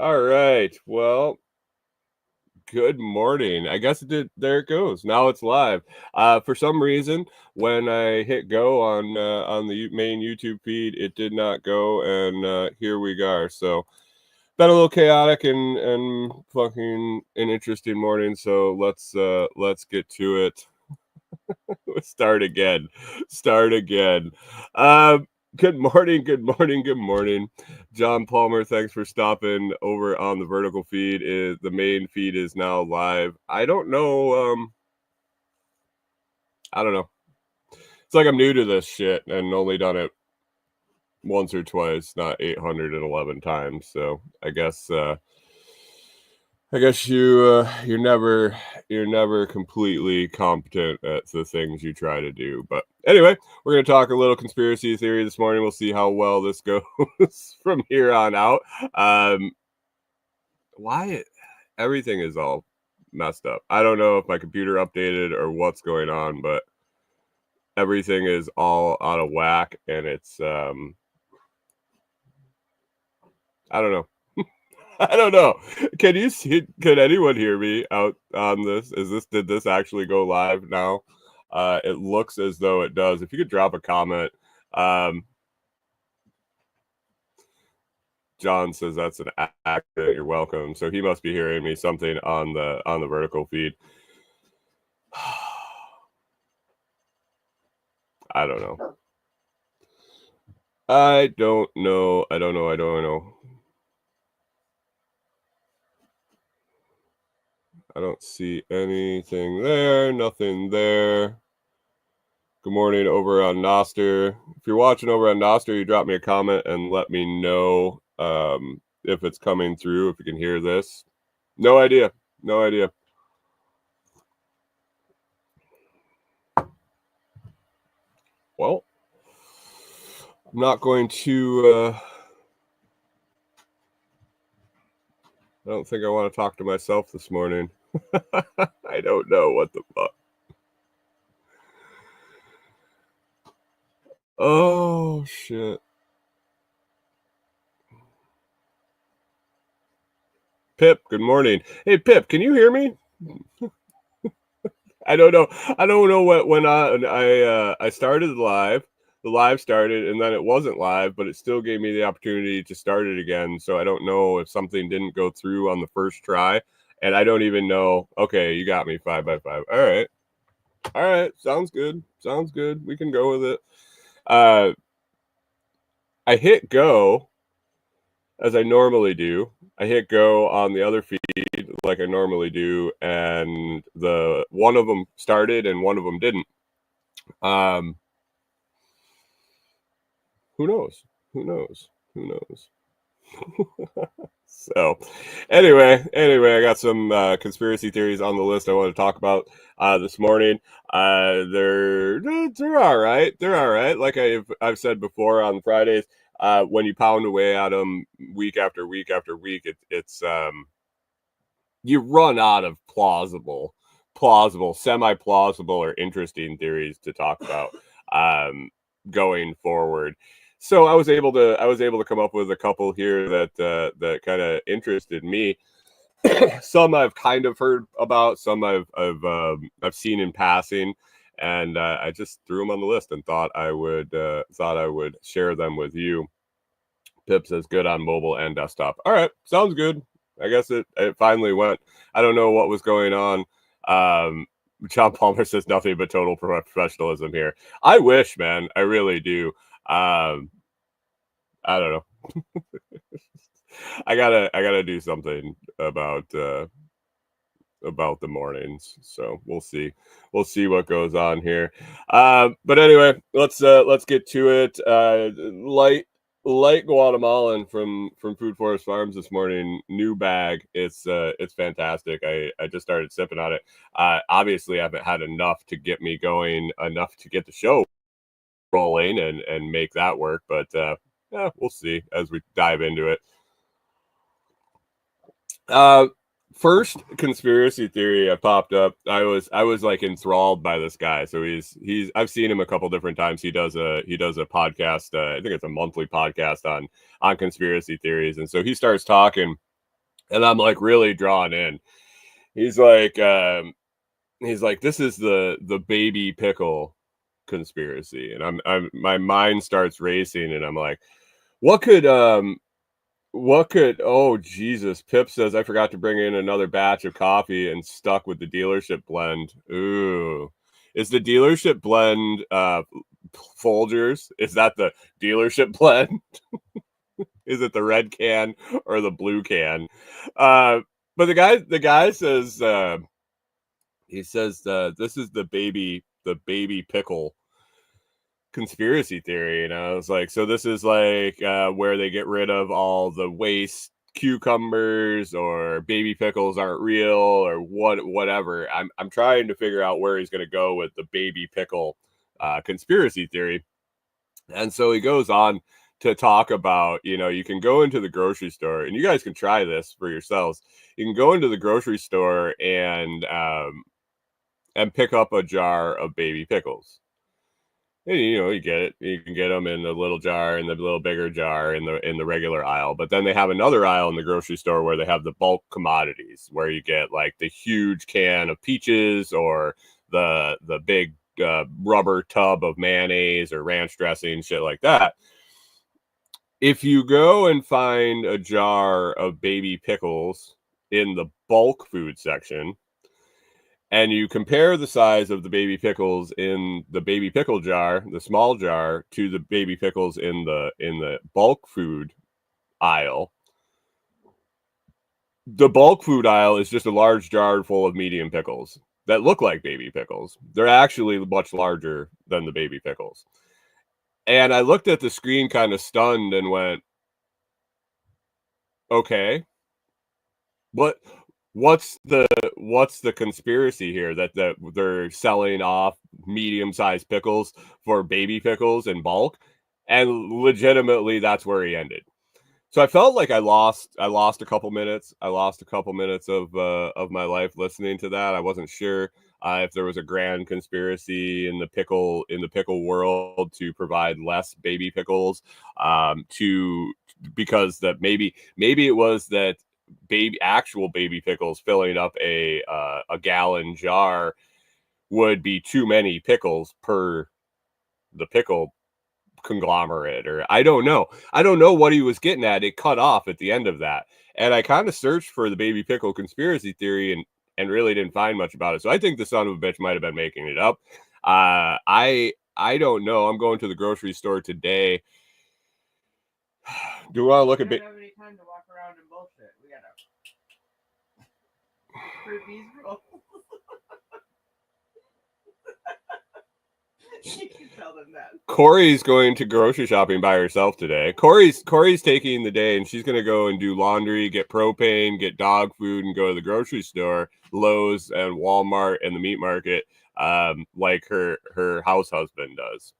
All right. Well, good morning. I guess it did. There it goes. Now it's live. For some reason, when I hit go on the main YouTube feed, it did not go, and here we are. So, been a little chaotic and fucking an interesting morning. So let's get to it. Start again. Start again. Good morning, good morning, good morning. John Palmer, thanks for stopping over on the vertical feed. Is the main feed is now live. I don't know. I don't know. It's like I'm new to this shit and only done it once or twice, not 811 times. So I guess you're never completely competent at the things you try to do. But anyway, we're going to talk a little conspiracy theory this morning. We'll see how well this goes from here on out. Why everything is all messed up. I don't know if my computer updated or what's going on, but everything is all out of whack, and it's I don't know. I don't know. Can you see? Can anyone hear me out on this? Did this actually go live now? It looks as though it does. If you could drop a comment. John says that's an accident. You're welcome. So he must be hearing me something on the vertical feed. I don't know. I don't know. I don't know. I don't see anything there. Nothing there. Good morning over on Noster. If you're watching over on Noster, you drop me a comment and let me know if it's coming through, if you can hear this. No idea. No idea. Well, I'm not going to... I don't think I want to talk to myself this morning. I don't know what the fuck. Oh, shit. Pip, good morning. Hey, Pip, can you hear me? I don't know. I don't know what when I started the live started, and then it wasn't live, but it still gave me the opportunity to start it again. So I don't know if something didn't go through on the first try, and I don't even know. Okay, you got me 5x5. All right. Sounds good. Sounds good. We can go with it. I hit go as I normally do. I hit go on the other feed like I normally do, and the one of them started and one of them didn't. Who knows? Who knows? Who knows? So, anyway, I got some conspiracy theories on the list I want to talk about this morning. They're all right. They're all right. Like I've said before on Fridays, when you pound away at them week after week after week, it's you run out of plausible, semi-plausible, or interesting theories to talk about going forward. So I was able to come up with a couple here that kind of interested me. Some I've kind of heard about, some I've seen in passing, and I just threw them on the list and thought I would share them with you. Pip says good on mobile and desktop. All right, sounds good. I guess it finally went. I don't know what was going on. John Palmer says nothing but total professionalism here. I wish, man. I really do. I don't know. I gotta do something about the mornings. So we'll see what goes on here. But anyway, let's get to it. Light Guatemalan from Food Forest Farms this morning. New bag. It's fantastic. I just started sipping on it. Obviously, I haven't had enough to get me going, enough to get the show rolling and make that work. But yeah, we'll see as we dive into it. First conspiracy theory I popped up. I was like enthralled by this guy. So he's I've seen him a couple different times. He does a podcast. I think it's a monthly podcast on conspiracy theories. And so he starts talking And I'm like really drawn in. He's like, this is the baby pickle conspiracy. And I'm my mind starts racing and I'm like, what could oh Jesus, Pip says I forgot to bring in another batch of coffee and stuck with the dealership blend. Ooh. Is the dealership blend Folgers? Is that the dealership blend? Is it the red can or the blue can? But the guy says he says this is the baby pickle conspiracy theory, and I was like, so this is like where they get rid of all the waste cucumbers or baby pickles aren't real or whatever. I'm trying to figure out where he's going to go with the baby pickle conspiracy theory. And so he goes on to talk about, you can go into the grocery store, and you guys can try this for yourselves. You can go into the grocery store and pick up a jar of baby pickles. And, you get it. You can get them in the little jar and the little bigger jar in the regular aisle. But then they have another aisle in the grocery store where they have the bulk commodities, where you get like the huge can of peaches or the big rubber tub of mayonnaise or ranch dressing, shit like that. If you go and find a jar of baby pickles in the bulk food section, and you compare the size of the baby pickles in the baby pickle jar, the small jar, to the baby pickles in the bulk food aisle, the bulk food aisle is just a large jar full of medium pickles that look like baby pickles. They're actually much larger than the baby pickles. And I looked at the screen kind of stunned and went, okay, what's the conspiracy here that they're selling off medium-sized pickles for baby pickles in bulk? And legitimately that's where he ended. So I felt like I lost a couple minutes. I lost a couple minutes of my life listening to that. I wasn't sure if there was a grand conspiracy in the pickle world to provide less baby pickles, because that maybe it was that actual baby pickles filling up a gallon jar would be too many pickles per the pickle conglomerate, or I don't know what he was getting at. It cut off at the end of that, and I kind of searched for the baby pickle conspiracy theory and really didn't find much about it. So I think the son of a bitch might have been making it up. I don't know. I'm going to the grocery store today. Do you want to look at? We don't have any time to walk around and bullshit. We gotta prove these rules. You can tell them that. Corey's going to grocery shopping by herself today. Corey's taking the day, and she's going to go and do laundry, get propane, get dog food, and go to the grocery store, Lowe's and Walmart and the meat market, like her house husband does.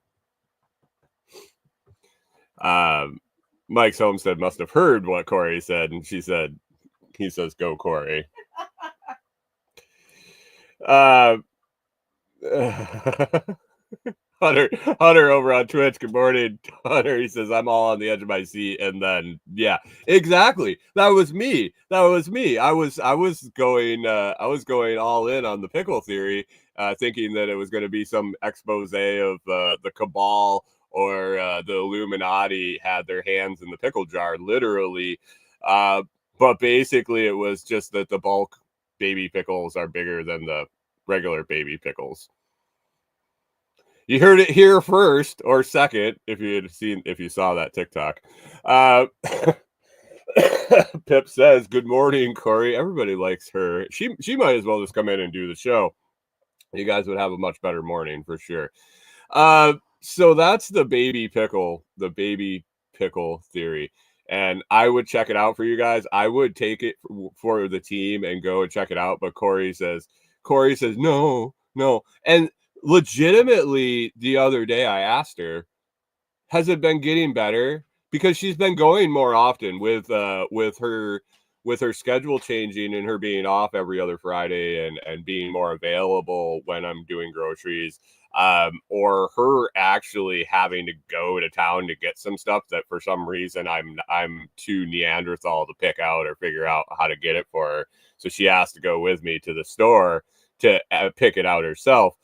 Mike's Homestead must have heard what Corey said, and he says, "Go, Corey." Hunter over on Twitch. Good morning, Hunter. He says, I'm all on the edge of my seat. And then, yeah, exactly. That was me. I was going all in on the pickle theory, thinking that it was going to be some expose of the cabal or the Illuminati had their hands in the pickle jar, literally. But basically, it was just that the bulk baby pickles are bigger than the regular baby pickles. You heard it here first, or second, if you saw that TikTok. Pip says, "Good morning, Corey." Everybody likes her. She might as well just come in and do the show. You guys would have a much better morning for sure. So that's the baby pickle theory. And I would check it out for you guys. I would take it for the team and go and check it out. But Corey says, no. And legitimately, the other day I asked her, has it been getting better? Because she's been going more often with her with her schedule changing and her being off every other Friday and being more available when I'm doing groceries, or her actually having to go to town to get some stuff that for some reason I'm too Neanderthal to pick out or figure out how to get it for her. So she has to go with me to the store to pick it out herself.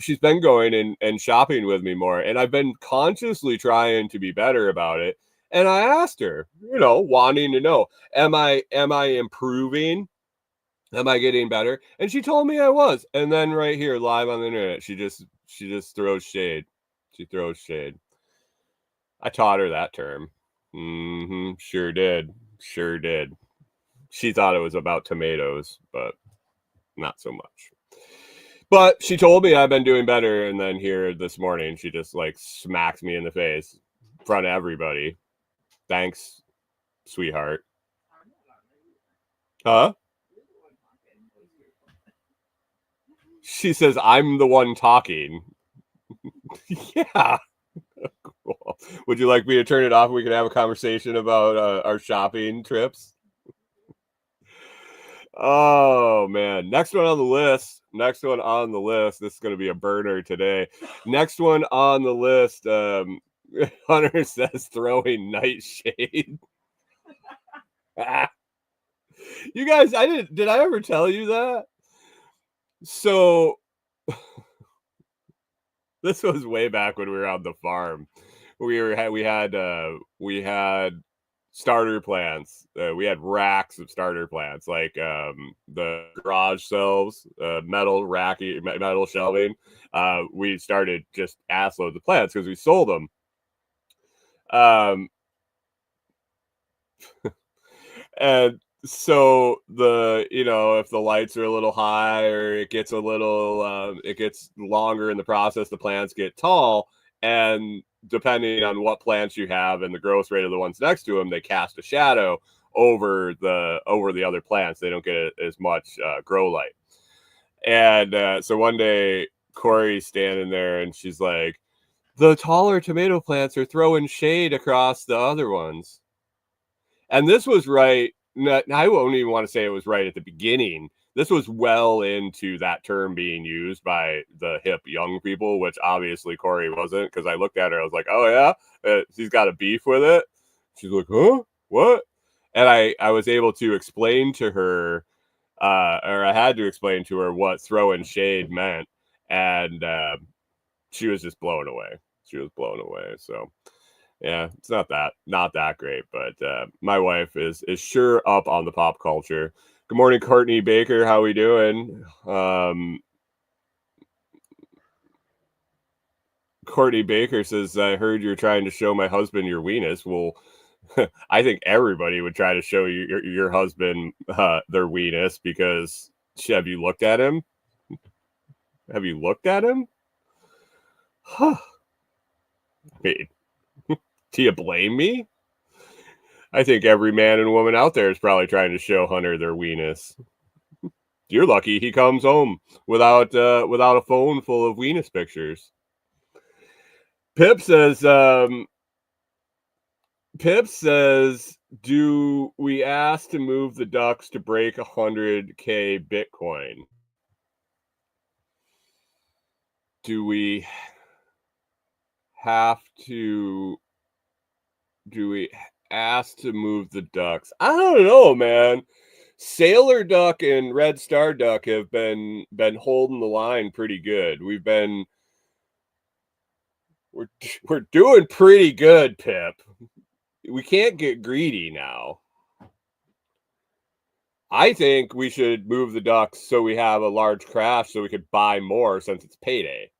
She's been going and shopping with me more, and I've been consciously trying to be better about it. And I asked her, wanting to know, am I improving? Am I getting better? And she told me I was. And then right here, live on the internet, she just throws shade. She throws shade. I taught her that term. Sure did. Sure did. She thought it was about tomatoes, but not so much. But she told me I've been doing better, and then here this morning, she just like smacks me in the face in front of everybody. Thanks, sweetheart. Huh? She says, I'm the one talking. Yeah. Cool. Would you like me to turn it off? We can have a conversation about our shopping trips. Oh, man. Next one on the list. This is going to be a burner today. Next one on the list. Hunter says throwing nightshade. You guys, did I ever tell you that? So this was way back when we were on the farm. We had starter plants. We had racks of starter plants, like the garage shelves, metal shelving. We started just ass loads of plants because we sold them. And so if the lights are a little high or it gets it gets longer in the process, the plants get tall, and depending on what plants you have and the growth rate of the ones next to them, they cast a shadow over the other plants. They don't get as much grow light. And so one day Corey's standing there and she's like, the taller tomato plants are throwing shade across the other ones. And this was right. I won't even want to say it was right at the beginning. This was well into that term being used by the hip young people, which obviously Corey wasn't, because I looked at her. I was like, oh, yeah, she's got a beef with it. She's like, huh? What? And I was able to explain to her, or I had to explain to her what throwing shade meant. And she was just blown away. So. Yeah, it's not that great, but my wife is sure up on the pop culture. Good morning, Courtney Baker. How we doing? Courtney Baker says, I heard you're trying to show my husband your weenus. Well, I think everybody would try to show your husband their weenus, because have you looked at him? Huh. Wait. Do you blame me? I think every man and woman out there is probably trying to show Hunter their weenus. You're lucky he comes home without a phone full of weenus pictures. Pip says, do we ask to move the ducks to break 100K Bitcoin? Do we ask to move the ducks? I don't know, man. Sailor duck and red star duck have been holding the line pretty good. We're doing pretty good, Pip. We can't get greedy now. I think we should move the ducks so we have a large crash so we could buy more, since it's payday.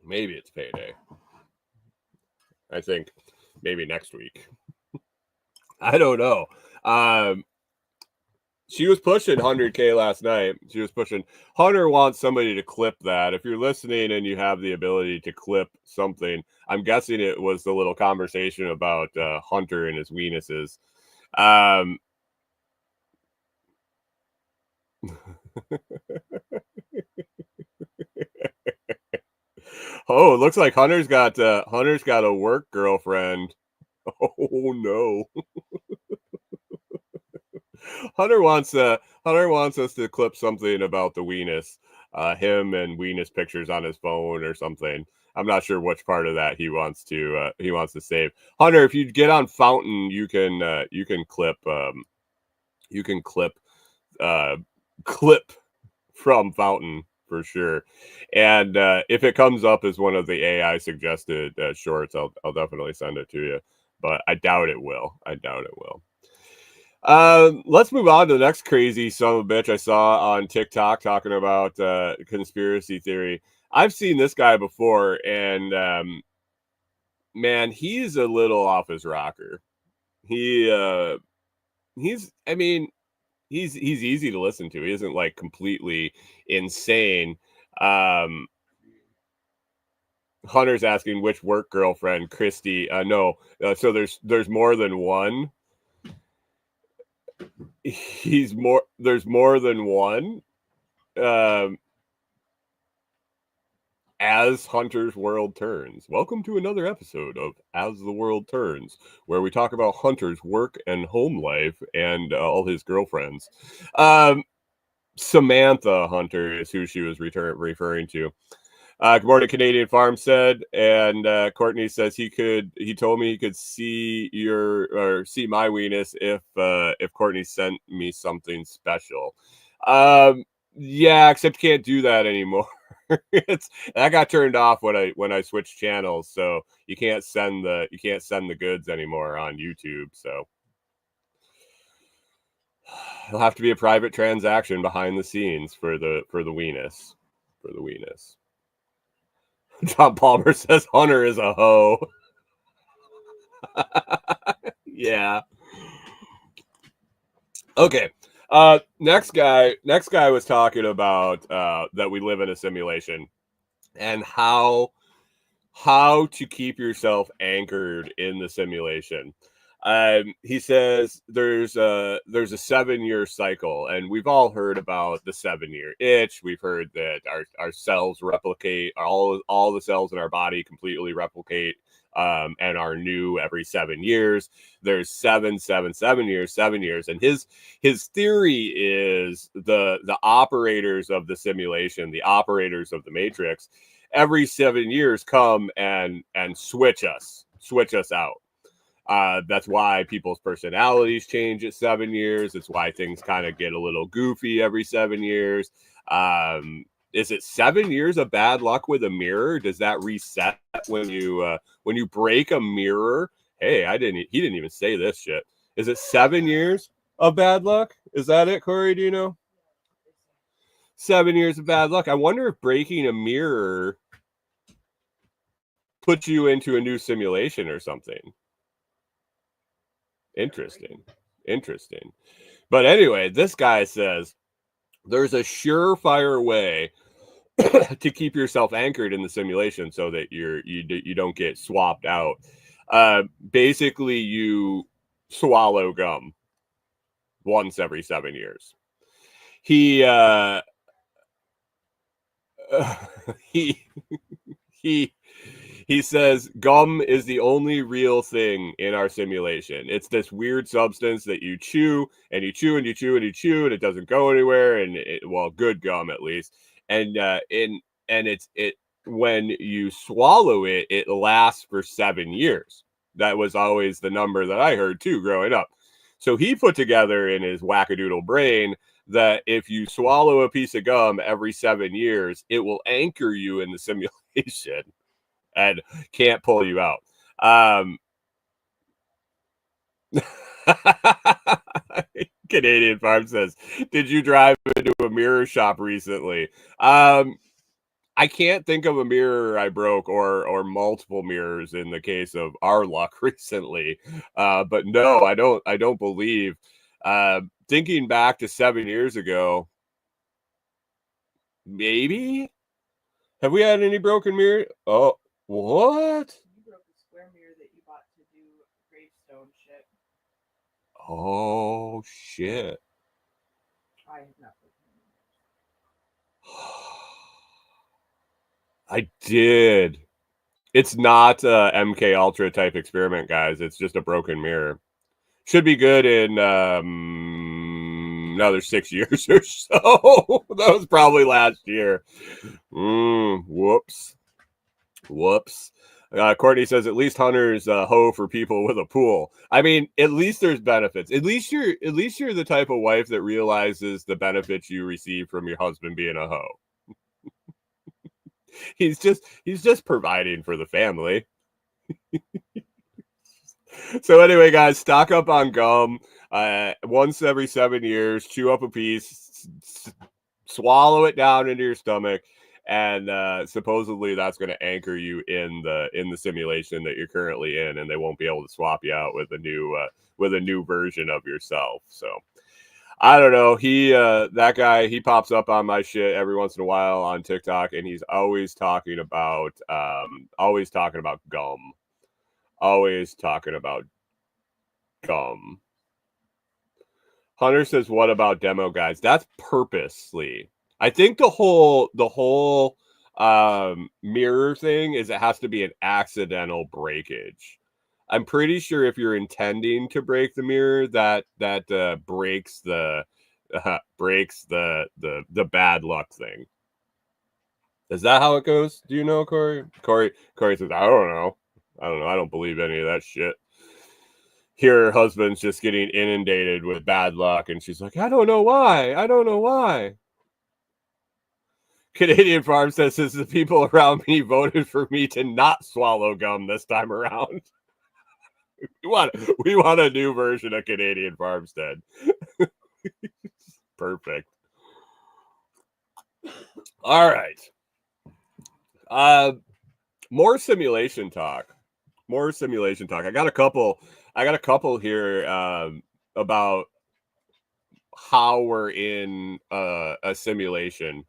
Maybe it's payday. I think maybe next week. I don't know. She was pushing 100K last night. Hunter wants somebody to clip that. If you're listening and you have the ability to clip something, I'm guessing it was the little conversation about Hunter and his weenuses. Oh, it looks like Hunter's got a work girlfriend. Oh no. Hunter wants us to clip something about the weenus, him and weenus pictures on his phone or something. I'm not sure which part of that he wants to save. Hunter, if you get on Fountain, you can clip clip from Fountain for sure. And if it comes up as one of the AI suggested shorts, I'll definitely send it to you. But I doubt it will. Let's move on to the next crazy son of a bitch I saw on TikTok talking about conspiracy theory. I've seen this guy before, and man, he's a little off his rocker. He's easy to listen to. He isn't like completely insane. Hunter's asking which work girlfriend, Christy. No, so there's more than one. There's more than one. As Hunter's World Turns. Welcome to another episode of As the World Turns, where we talk about Hunter's work and home life and all his girlfriends. Samantha Hunter is who she was referring to. Good morning, Canadian Farm said, and Courtney says he told me he could see see my weenus if Courtney sent me something special. Yeah, except you can't do that anymore. That got turned off when I switched channels, so you can't send the goods anymore on YouTube. So it'll have to be a private transaction behind the scenes for the weenus. Tom Palmer says Hunter is a hoe. Yeah. Okay. Next guy was talking about that we live in a simulation and how to keep yourself anchored in the simulation. He says there's a 7-year cycle, and we've all heard about the 7-year itch. We've heard that our cells replicate, all the cells in our body completely replicate and are new every 7 years. There's 7 years, and his theory is the operators of the simulation, the operators of the matrix, every 7 years come and switch us out. That's why people's personalities change at 7 years. It's why things kind of get a little goofy every 7 years. Is it 7 years of bad luck with a mirror? Does that reset when you break a mirror? Hey, he didn't even say this shit. Is it 7 years of bad luck? Is that it, Corey? Do you know? 7 years of bad luck. I wonder if breaking a mirror puts you into a new simulation or something. Interesting. But anyway, this guy says there's a surefire way to keep yourself anchored in the simulation so that you don't get swapped out. Basically, you swallow gum once every 7 years. He says gum is the only real thing in our simulation. It's this weird substance that you chew and you chew and you chew and you chew, and it doesn't go anywhere. And good gum at least. And it when you swallow it, it lasts for 7 years. That was always the number that I heard too growing up. So he put together in his wackadoodle brain that if you swallow a piece of gum every 7 years, it will anchor you in the simulation and can't pull you out. Canadian Farm says, did you drive into a mirror shop recently? I can't think of a mirror I broke or multiple mirrors in the case of our luck recently. But no, I don't believe. Thinking back to 7 years ago, maybe. Have we had any broken mirror? Oh, what? You broke a square mirror that you bought to do gravestone shit. Oh shit. I have not broken I did. It's not MK Ultra type experiment, guys. It's just a broken mirror. Should be good in another 6 years or so. That was probably last year. Whoops. Courtney says at least Hunter's hoe for people with a pool. I mean, at least there's benefits. At least you're the type of wife that realizes the benefits you receive from your husband being a hoe. He's just providing for the family. So anyway, guys, stock up on gum. Once every 7 years, chew up a piece, swallow it down into your stomach, and supposedly that's going to anchor you in the simulation that you're currently in, and they won't be able to swap you out with a new version of yourself. So I don't know. That guy, he pops up on my shit every once in a while on TikTok, and he's always talking about gum. Always talking about gum. Hunter says, "What about demo guys?" That's purposely. I think the whole mirror thing is it has to be an accidental breakage. I'm pretty sure if you're intending to break the mirror, that breaks the bad luck thing. Is that how it goes? Do you know, Corey? Corey says, I don't know. I don't believe any of that shit. Here, her husband's just getting inundated with bad luck, and she's like, I don't know why. Canadian Farm says, the people around me voted for me to not swallow gum this time around. We want a new version of Canadian Farmstead. Perfect. All right. More simulation talk. I got a couple here about how we're in a simulation.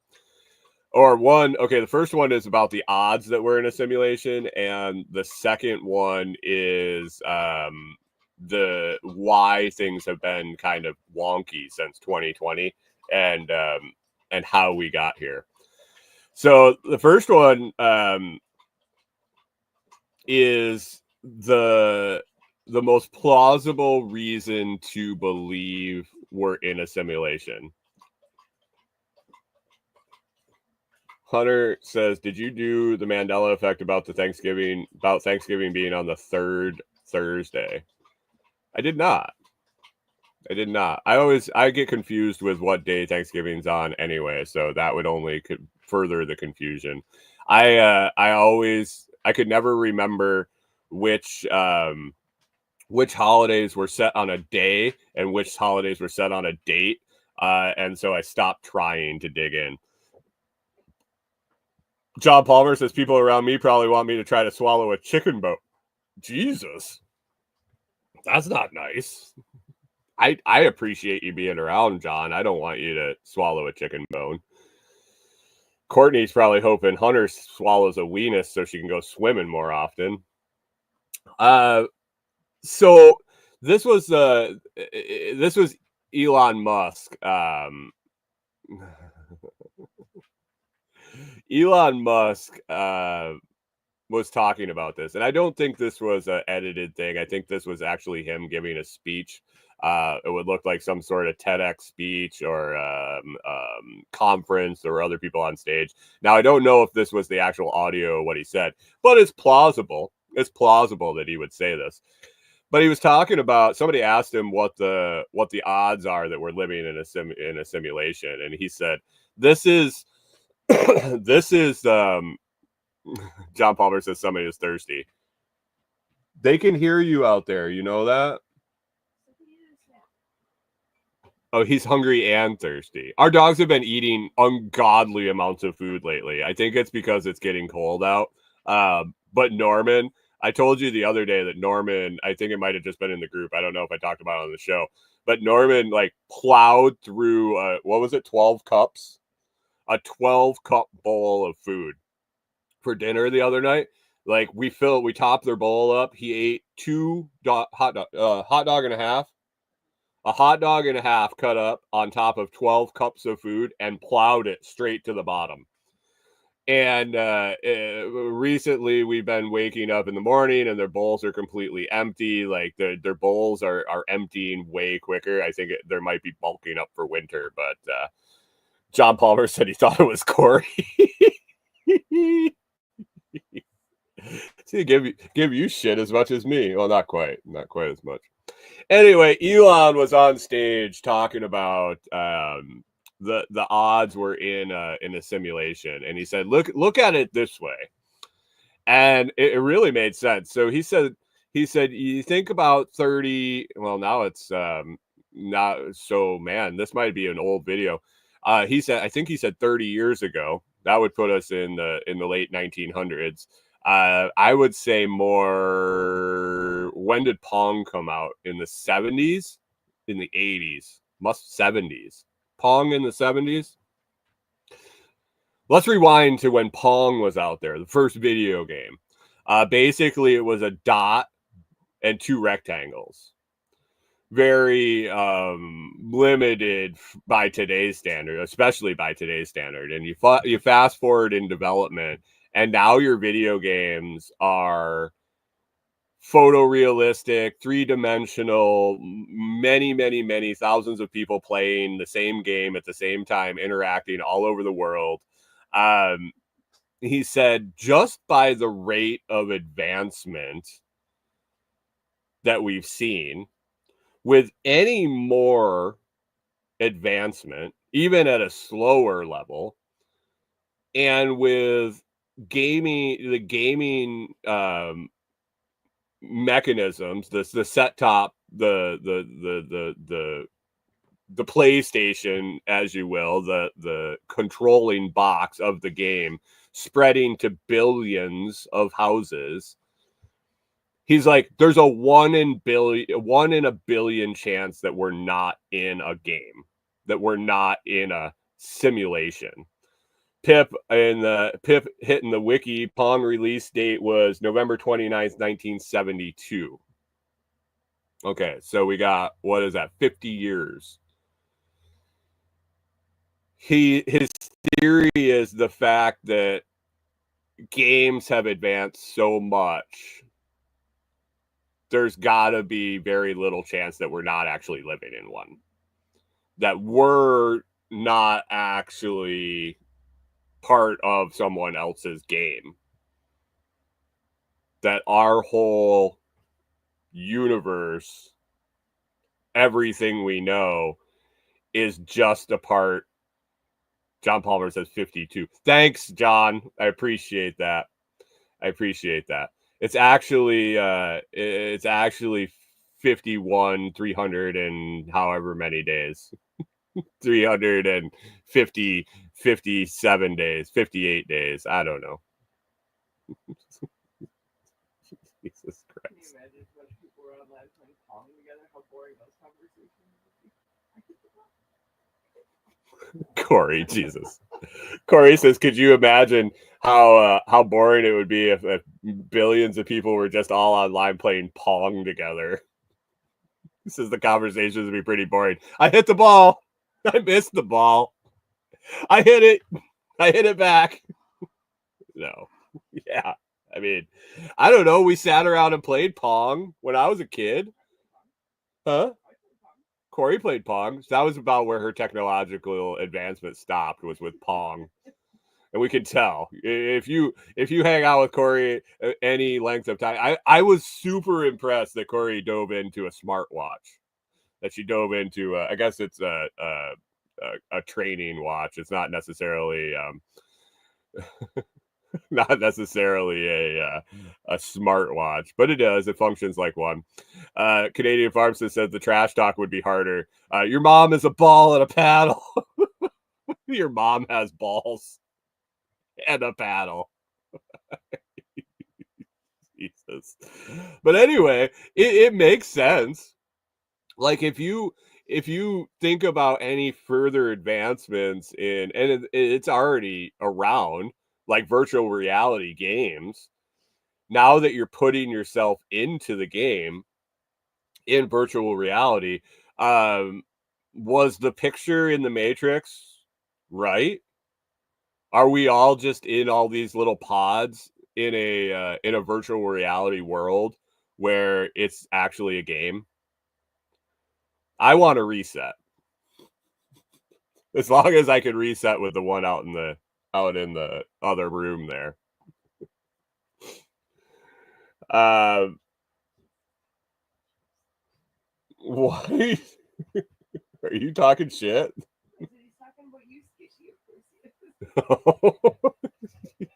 Or one, okay, the first one is about the odds that we're in a simulation, and the second one is the why things have been kind of wonky since 2020 and how we got here. So the first one is the most plausible reason to believe we're in a simulation. Hunter says, did you do the Mandela effect about Thanksgiving being on the third Thursday? I did not. I get confused with what day Thanksgiving's on anyway, so that would only further the confusion. I could never remember which holidays were set on a day and which holidays were set on a date, and so I stopped trying to dig in. John Palmer says people around me probably want me to try to swallow a chicken bone. Jesus. That's not nice. I appreciate you being around, John. I don't want you to swallow a chicken bone. Courtney's probably hoping Hunter swallows a weenus so she can go swimming more often. So this was Elon Musk. Elon Musk was talking about this, and I don't think this was an edited thing. I think this was actually him giving a speech. It would look like some sort of TEDx speech or conference. There were other people on stage. Now, I don't know if this was the actual audio of what he said, but it's plausible. It's plausible that he would say this. But he was talking about, somebody asked him what the odds are that we're living in a simulation, and he said, "This is John Palmer says somebody is thirsty. They can hear you out there. You know that? Oh, he's hungry and thirsty. Our dogs have been eating ungodly amounts of food lately. I think it's because it's getting cold out. But Norman, I told you the other day that Norman, I think it might have just been in the group. I don't know if I talked about it on the show. But Norman, like, plowed through, 12 cups? A 12-cup bowl of food for dinner the other night. Like, we topped their bowl up. He ate hot dog and a half. A hot dog and a half cut up on top of 12 cups of food and plowed it straight to the bottom. And recently we've been waking up in the morning and their bowls are completely empty. Like their bowls are emptying way quicker. I think there might be bulking up for winter, but John Palmer said he thought it was Corey. See, give you shit as much as me. Well, not quite as much. Anyway, Elon was on stage talking about the odds were in a simulation, and he said, look at it this way, and it really made sense. So he said you think about 30. Well, now it's not so. Man, this might be an old video. He said, I think he said 30 years ago. That would put us in the late 1900s. I would say more. When did Pong come out? In the 70s? In the 80s? Must 70s. Pong in the 70s? Let's rewind to when Pong was out there, the first video game. Basically, it was a dot and two rectangles. Very limited by today's standard, especially by today's standard. And you fast forward in development, and now your video games are photorealistic, three-dimensional, many thousands of people playing the same game at the same time, interacting all over the world. He said just by the rate of advancement that we've seen, with any more advancement, even at a slower level, and with the gaming mechanisms, the set top, the PlayStation, as you will, the controlling box of the game spreading to billions of houses. He's like, there's a 1 in a billion chance that we're not in a game, that we're not in a simulation. Pip hitting the wiki, Pong release date was November 29th, 1972. Okay, so we got, what is that, 50 years. His theory is the fact that games have advanced so much, there's got to be very little chance that we're not actually living in one. That we're not actually part of someone else's game. That our whole universe, everything we know, is just a part. John Palmer says 52. Thanks, John. I appreciate that. It's actually 51, 300 and however many days. 350, 57 days, 58 days. I don't know. Jesus Christ. Can you imagine if a bunch of people were online playing Pong together? How boring those conversations would be. Corey, Jesus. Corey says, could you imagine how boring it would be if billions of people were just all online playing Pong together? He says the conversations would be pretty boring. I hit the ball. I missed the ball. I hit it back. No. Yeah. I mean, I don't know. We sat around and played Pong when I was a kid. Huh? Corey played Pong. So that was about where her technological advancement stopped, was with Pong. And we could tell if you hang out with Corey any length of time. I was super impressed that Corey dove into a smartwatch. That she dove into, I guess it's a training watch. It's not necessarily not necessarily a smartwatch, but it does. It functions like one. Canadian Pharmacist says the trash talk would be harder. Your mom is a ball and a paddle. Your mom has balls and a paddle. Jesus. But anyway, it makes sense. Like if you think about any further advancements and it's already around, like virtual reality games, now that you're putting yourself into the game in virtual reality, was the picture in the Matrix right? Are we all just in all these little pods in a virtual reality world where it's actually a game? I want to reset. As long as I can reset with the one out in the other room there. What? Are you talking shit? I said he's talking about you, Skishy, of course he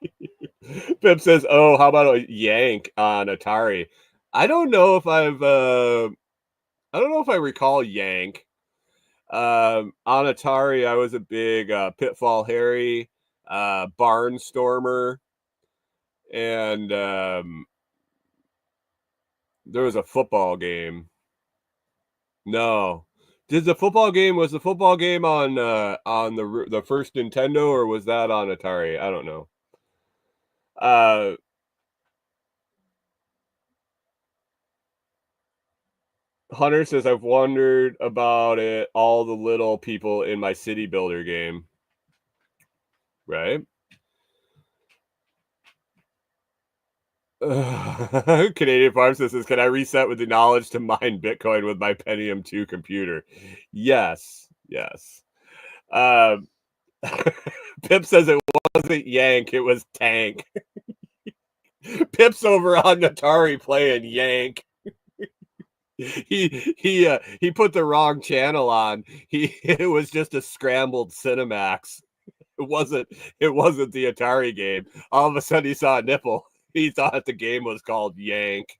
is. Pip says, "Oh, how about a Yank on Atari?" I don't know if I don't know if I recall Yank. On Atari, I was a big Pitfall Harry, Barnstormer, and there was a football game. No, was the football game on the first Nintendo, or was that on Atari? I don't know. Hunter says, I've wondered about it, all the little people in my city builder game. Right? Canadian Farm says, can I reset with the knowledge to mine Bitcoin with my Pentium 2 computer? Yes. Pip says it wasn't Yank, it was Tank. Pip's over on Atari playing Yank. He put the wrong channel on. It was just a scrambled Cinemax. It wasn't the Atari game. All of a sudden he saw a nipple. He thought the game was called Yank.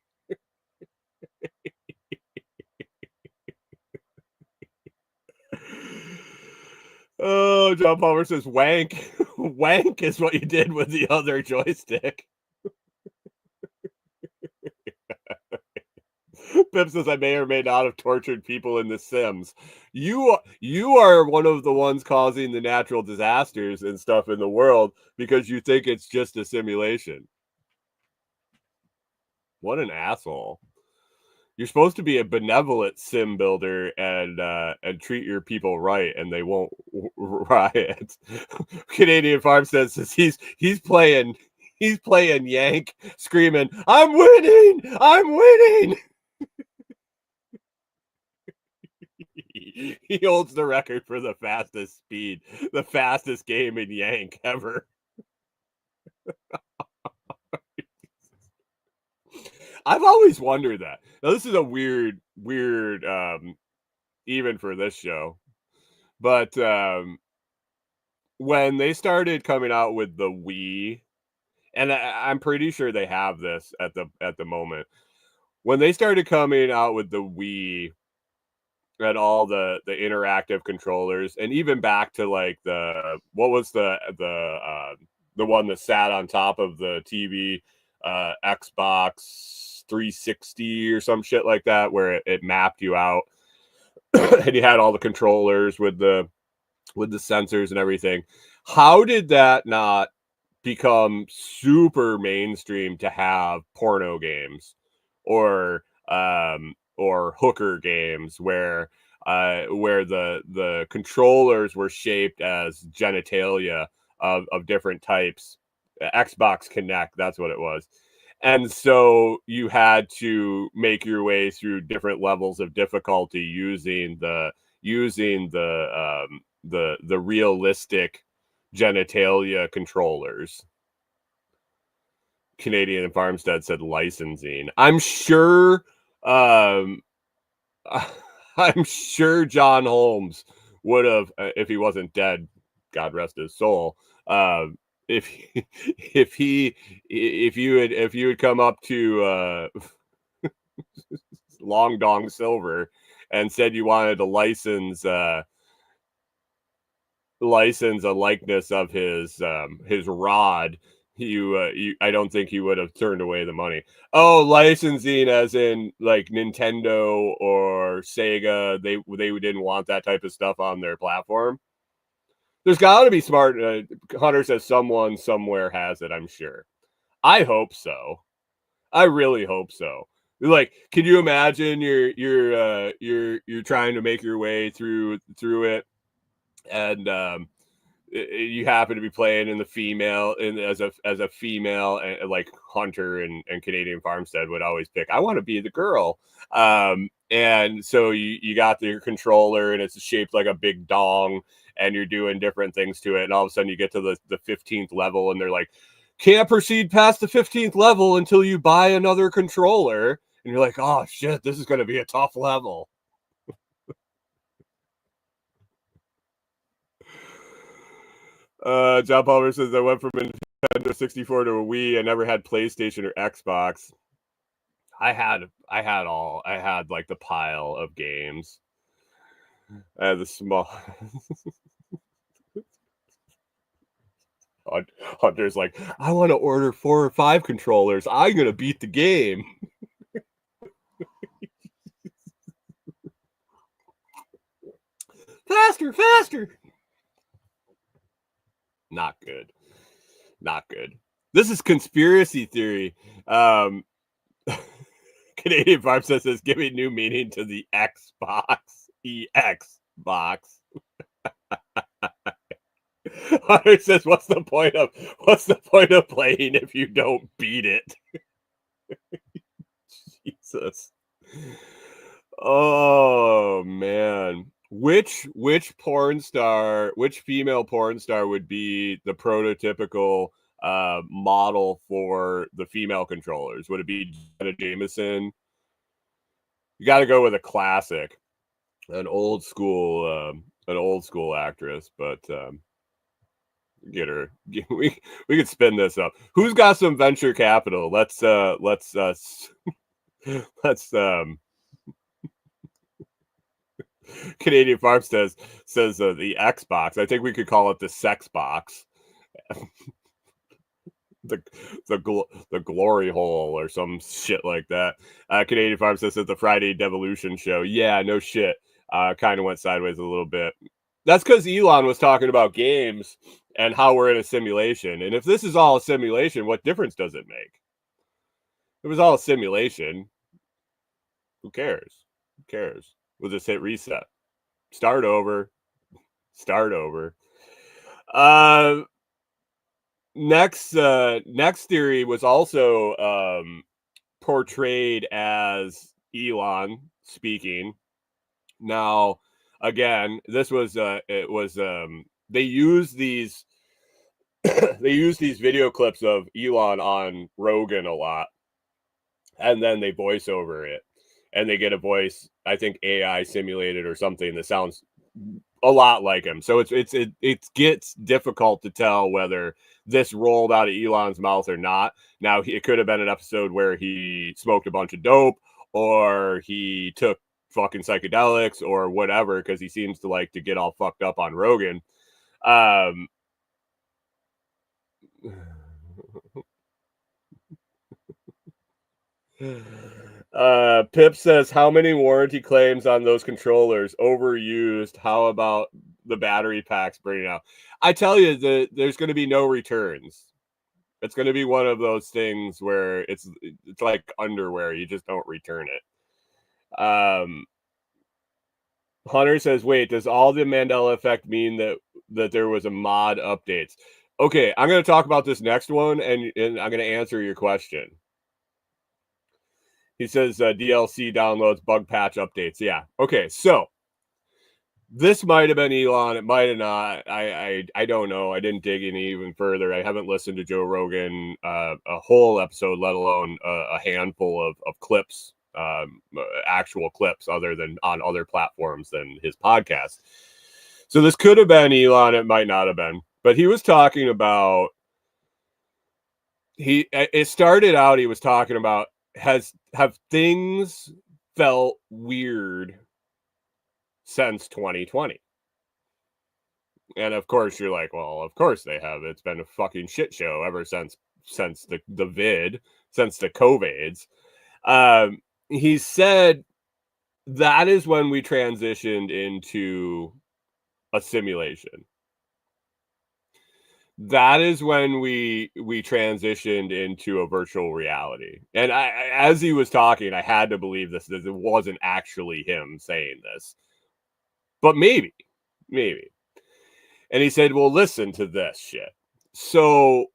Oh, John Palmer says wank. Wank is what you did with the other joystick. Pip says, I may or may not have tortured people in The Sims. You are one of the ones causing the natural disasters and stuff in the world because you think it's just a simulation. What an asshole. You're supposed to be a benevolent sim builder and treat your people right, and they won't riot. Canadian Farm says he's playing Yank, screaming, I'm winning. He holds the record for the fastest speed, the fastest game in Yank ever. I've always wondered that. Now, this is a weird, even for this show, but when they started coming out with the Wii, and I'm pretty sure they have this at the moment, when they started coming out with the Wii and all the interactive controllers, and even back to like what was the one that sat on top of the TV, Xbox 360 or some shit like that, where it mapped you out and you had all the controllers with the sensors and everything. How did that not become super mainstream to have porno games or hooker games where the controllers were shaped as genitalia of different types? Xbox Connect, that's what it was. And so you had to make your way through different levels of difficulty using the realistic genitalia controllers. Canadian Farmstead said licensing. I'm sure I'm sure John Holmes would have, if he wasn't dead, God rest his soul, if you had come up to Long Dong Silver and said you wanted to license a likeness of his rod, I don't think he would have turned away the money. Oh, licensing as in like Nintendo or Sega, they didn't want that type of stuff on their platform. There's got to be smart. Hunter says someone somewhere has it, I'm sure. I hope so. I really hope so. Like, can you imagine you're trying to make your way through it, and you happen to be playing in the female as a female, and like Hunter and Canadian Farmstead would always pick, I want to be the girl. And so you got your controller and it's shaped like a big dong and you're doing different things to it. And all of a sudden you get to the 15th level and they're like, can't proceed past the 15th level until you buy another controller. And you're like, oh shit, this is going to be a tough level. John Palmer says, I went from Nintendo 64 to a Wii. I never had PlayStation or Xbox. I had like the pile of games. I had the small. Hunter's like, I want to order 4 or 5 controllers. I'm gonna beat the game. Faster. Not good. This is conspiracy theory. Canadian Farm says, giving new meaning to the Xbox. EX box. Hunter says, what's the point of playing if you don't beat it? Jesus. Oh man. Which female porn star would be the prototypical model for the female controllers? Would it be Jenna Jameson? You got to go with a classic, an old school actress, but get her. We could spin this up. Who's got some venture capital? Let's Canadian Farmstead says the Xbox. I think we could call it the sex box. the glory hole or some shit like that. Canadian Farmstead says the Friday Devolution show. Yeah, no shit. Kind of went sideways a little bit. That's because Elon was talking about games and how we're in a simulation. And if this is all a simulation, what difference does it make? If it was all a simulation, who cares? We'll just hit reset. Start over. Next theory was also portrayed as Elon speaking. Now, again, this was they use these video clips of Elon on Rogan a lot, and then they voice over it. And they get a voice, I think AI simulated or something that sounds a lot like him. So it gets difficult to tell whether this rolled out of Elon's mouth or not. Now, it could have been an episode where he smoked a bunch of dope or he took fucking psychedelics or whatever, because he seems to like to get all fucked up on Rogan. Pip says, how many warranty claims on those controllers? Overused. How about the battery packs burning out? I tell you, there's going to be no returns. It's going to be one of those things where it's like underwear. You just don't return it. Hunter says, wait, does all the Mandela effect mean that there was a mod updates? Okay, I'm going to talk about this next one, and I'm going to answer your question. He says DLC downloads, bug patch updates. Yeah. Okay. So this might have been Elon. It might have not. I don't know. I didn't dig in even further. I haven't listened to Joe Rogan a whole episode, let alone a handful of clips, actual clips, other than on other platforms than his podcast. So this could have been Elon. It might not have been. But he was talking about. It started out. He was talking about. Have things felt weird since 2020? And of course you're like, well, of course they have. It's been a fucking shit show ever since the vid, since the COVIDs. He said that is when we transitioned into a simulation. That is when we transitioned into a virtual reality. And as he was talking, I had to believe this, that it wasn't actually him saying this. But maybe. And he said, well, listen to this shit. So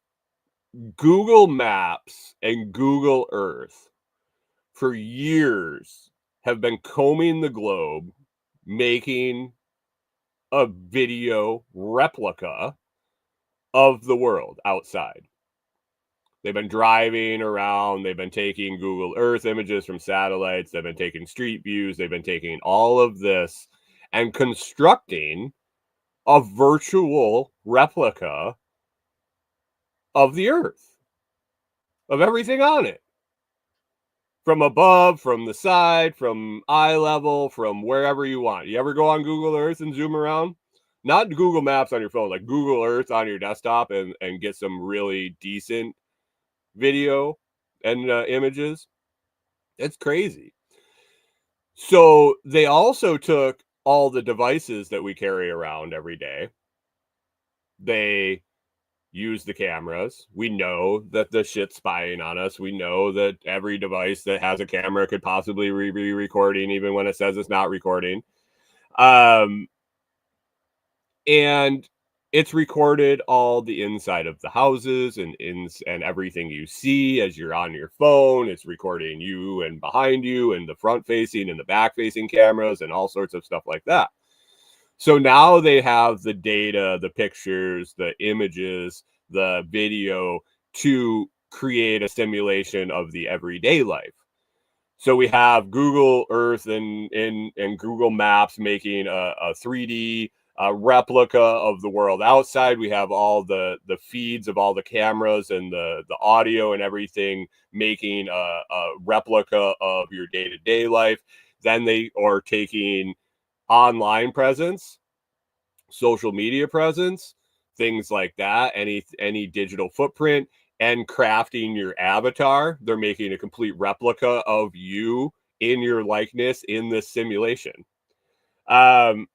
Google Maps and Google Earth for years have been combing the globe, making a video replica of the world outside. They've been driving around. They've been taking Google Earth images from satellites. They've been taking street views. They've been taking all of this and constructing a virtual replica of the Earth, of everything on it. From above, from the side, from eye level, from wherever you want. You ever go on Google Earth and zoom around? Not Google Maps on your phone, like Google Earth on your desktop and get some really decent video and images. It's crazy. So they also took all the devices that we carry around every day. They use the cameras. We know that the shit's spying on us. We know that every device that has a camera could possibly be recording, even when it says it's not recording. And it's recorded all the inside of the houses and everything you see as you're on your phone. It's recording you and behind you and the front facing and the back facing cameras and all sorts of stuff like that. So now they have the data, the pictures, the images, the video to create a simulation of the everyday life. So we have Google Earth and Google Maps making a 3D replica of the world outside. We have all the feeds of all the cameras and the audio and everything making a replica of your day-to-day life. Then they are taking online presence, social media presence, things like that, any digital footprint, and crafting your avatar. They're making a complete replica of you in your likeness in this simulation. Hunter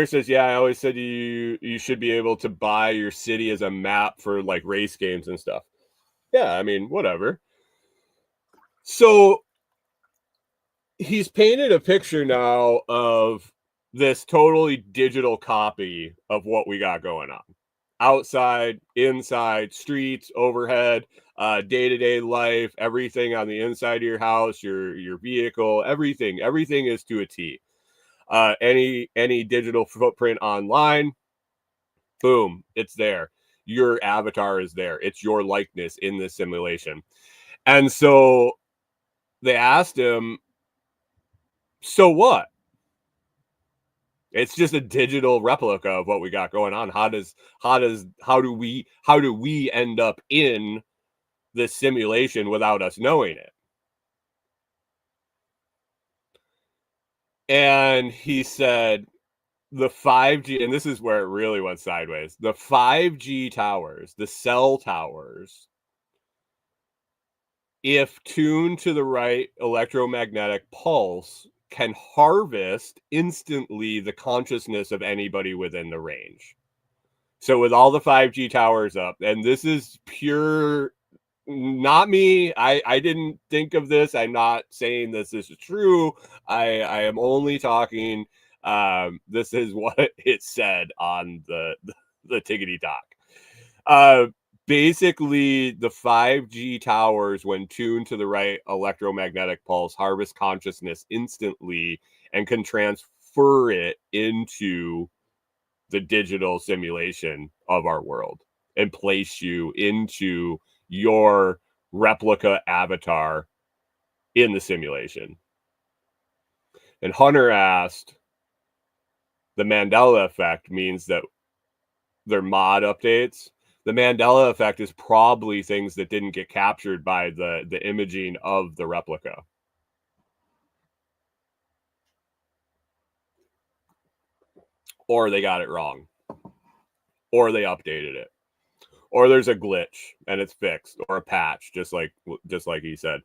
says, yeah, I always said you should be able to buy your city as a map for like race games and stuff. Yeah, I mean, whatever. So he's painted a picture now of this totally digital copy of what we got going on. Outside, inside, streets, overhead, day-to-day life, everything on the inside of your house, your vehicle, everything is to a T. Any digital footprint online, boom, it's there. Your avatar is there. It's your likeness in this simulation. And so they asked him, so what? It's just a digital replica of what we got going on. How do we end up in this simulation without us knowing it? And he said the 5G, and this is where it really went sideways. The 5G towers, the cell towers, if tuned to the right electromagnetic pulse, can harvest instantly the consciousness of anybody within the range. So with all the 5G towers up, and this is pure, not me. I didn't think of this. I'm not saying this is true. I am only talking. This is what it said on the Tickety Talk. Basically, the 5G towers, when tuned to the right electromagnetic pulse, harvest consciousness instantly and can transfer it into the digital simulation of our world and place you into your replica avatar in the simulation. And Hunter asked, the Mandela effect means that they're mod updates. The Mandela effect is probably things that didn't get captured by the imaging of the replica. Or they got it wrong. Or they updated it. Or there's a glitch and it's fixed, or a patch, just like he said.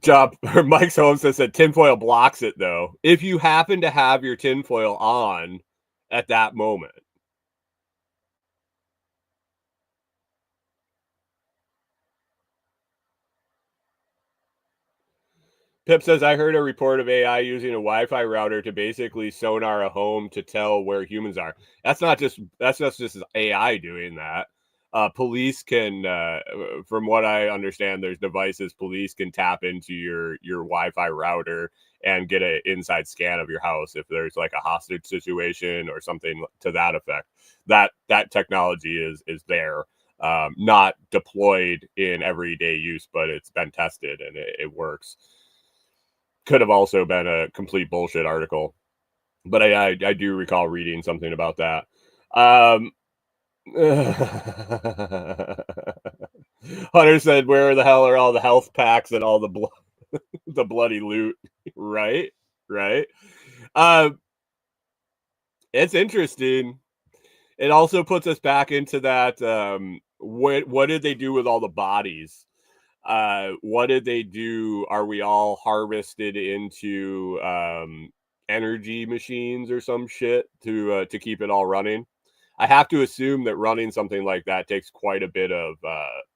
Job or Mike's Holmes said tinfoil blocks it though. If you happen to have your tinfoil on at that moment. Pip says, I heard a report of AI using a Wi-Fi router to basically sonar a home to tell where humans are. That's not just AI doing that. Police can, from what I understand, there's devices police can tap into your Wi-Fi router and get an inside scan of your house if there's like a hostage situation or something to that effect. That technology is there. Not deployed in everyday use, but it's been tested and it works. Could have also been a complete bullshit article, but I do recall reading something about that. Hunter said, "Where the hell are all the health packs and all the the bloody loot?" Right. It's interesting. It also puts us back into that. What did they do with all the bodies? What did they do? Are we all harvested into energy machines or some shit to keep it all running? I have to assume that running something like that takes quite a bit of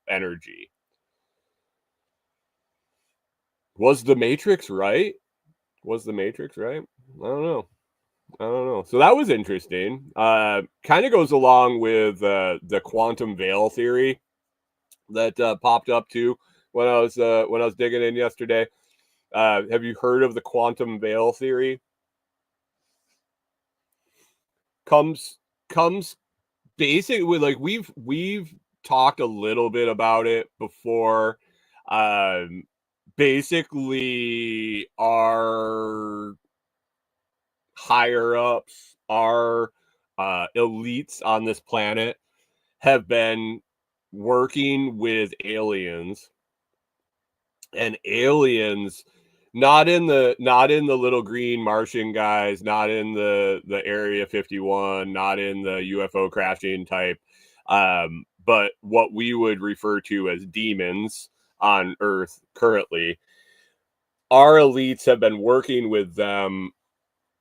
energy. Was the Matrix right? I don't know. So that was interesting. Kind of goes along with the quantum veil theory that popped up too when I was digging in yesterday. Have you heard of the quantum veil theory? Comes basically, like, we've talked a little bit about it before. Basically, our higher ups, our elites on this planet have been working with aliens, and aliens, not in the little green Martian guys, not in the Area 51, not in the UFO crashing type, but what we would refer to as demons on Earth currently. Our elites have been working with them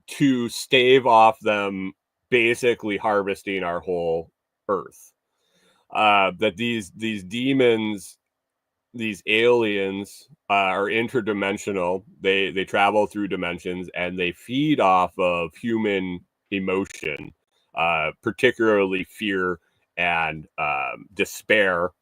to stave off them basically harvesting our whole Earth. That these demons, these aliens, are interdimensional. They travel through dimensions and they feed off of human emotion, particularly fear and despair.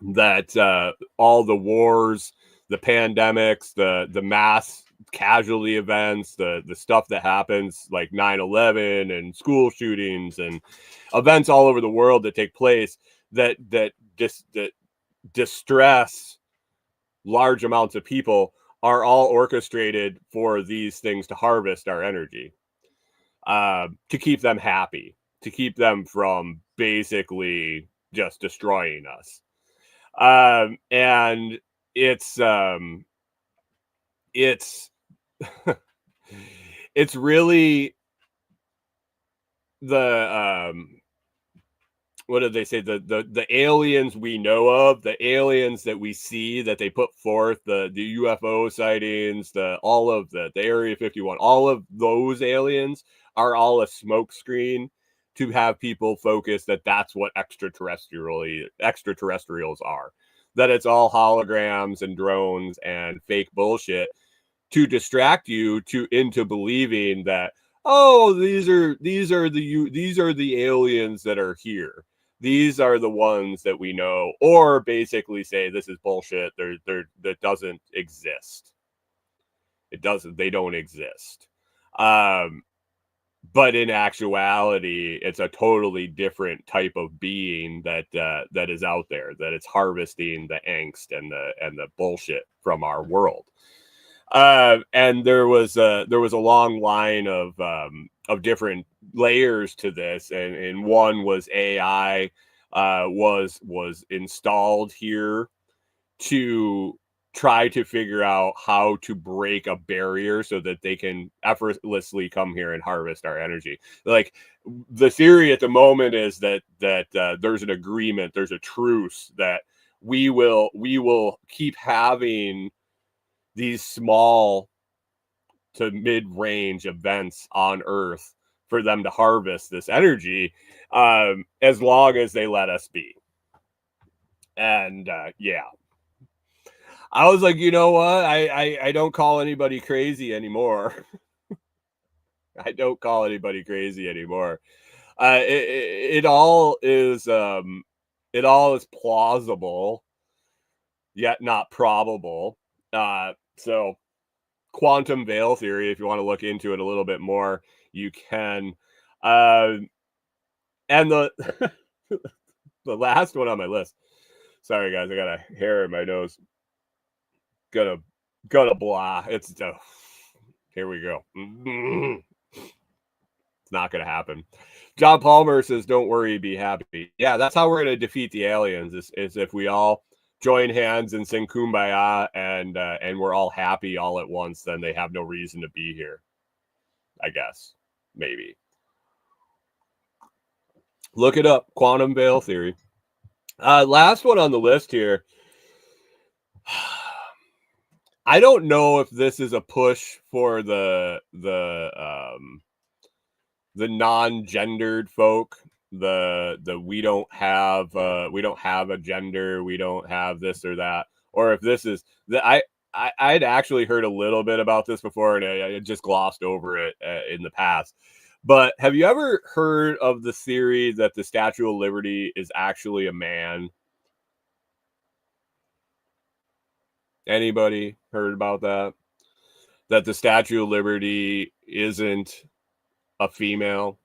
That all the wars, the pandemics, the mass casualty events, the stuff that happens like 9/11 and school shootings and events all over the world that take place that distress large amounts of people are all orchestrated for these things to harvest our energy, to keep them happy, to keep them from basically just destroying us. And it's it's really the what did they say, the aliens we know of, the aliens that we see that they put forth, the UFO sightings, all of the Area 51, all of those aliens are all a smokescreen to have people focus that that's what extraterrestrials are, that it's all holograms and drones and fake bullshit to distract you into believing that, oh, these are the aliens that are here. These are the ones that we know, or basically say this is bullshit. That doesn't exist. They don't exist. But in actuality, it's a totally different type of being that is out there, that it's harvesting the angst and the bullshit from our world. And there was a long line of different layers to this, and one was AI was installed here to try to figure out how to break a barrier so that they can effortlessly come here and harvest our energy. Like, the theory at the moment is that there's an agreement, there's a truce, that we will keep having these small to mid-range events on Earth for them to harvest this energy, as long as they let us be. And yeah, I was like, you know what? I don't call anybody crazy anymore. I don't call anybody crazy anymore. It all is plausible, yet not probable. So quantum veil theory, if you want to look into it a little bit more, you can. And the the last one on my list. Sorry guys, I got a hair in my nose. Gonna blah. It's here we go. It's not gonna happen. John Palmer says, "Don't worry, be happy." Yeah, that's how we're gonna defeat the aliens. Is if we all join hands and sing "Kumbaya" and we're all happy all at once. Then they have no reason to be here. I guess maybe. Look it up. Quantum veil theory. Last one on the list here. I don't know if this is a push for the non-gendered folk, the we don't have a gender, we don't have this or that, or if this is the I'd actually heard a little bit about this before and I just glossed over it in the past. But have you ever heard of the theory that the Statue of Liberty is actually a man? Anybody heard about that? That the Statue of Liberty isn't a female?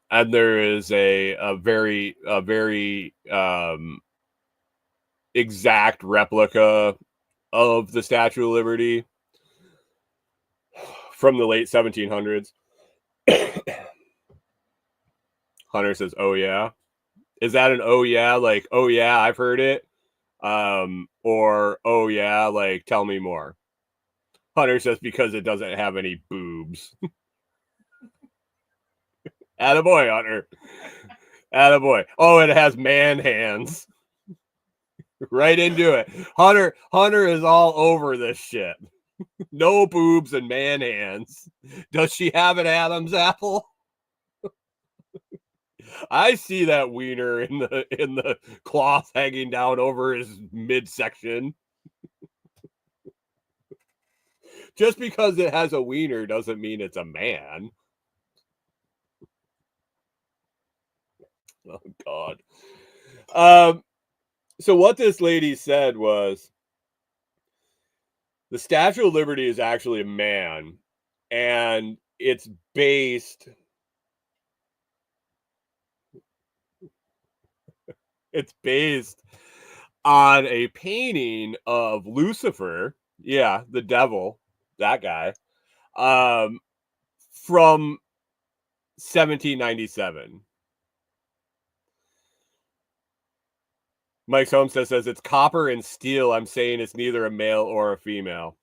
And there is a very exact replica of the Statue of Liberty from the late 1700s. Hunter says, "Oh yeah." Is that an "oh yeah" like "oh yeah, I've heard it"? Or "oh yeah, like tell me more"? Hunter says, "Because it doesn't have any boobs." Attaboy, Hunter. Attaboy. Oh, it has man hands. Right into it. Hunter is all over this shit. No boobs and man hands. Does she have an Adam's apple? I see that wiener in the cloth hanging down over his midsection. Just because it has a wiener doesn't mean it's a man. Oh God. So what this lady said was the Statue of Liberty is actually a man, and it's based on a painting of Lucifer, yeah, the devil, that guy, from 1797. Mike Homestead says it's copper and steel. I'm saying it's neither a male or a female.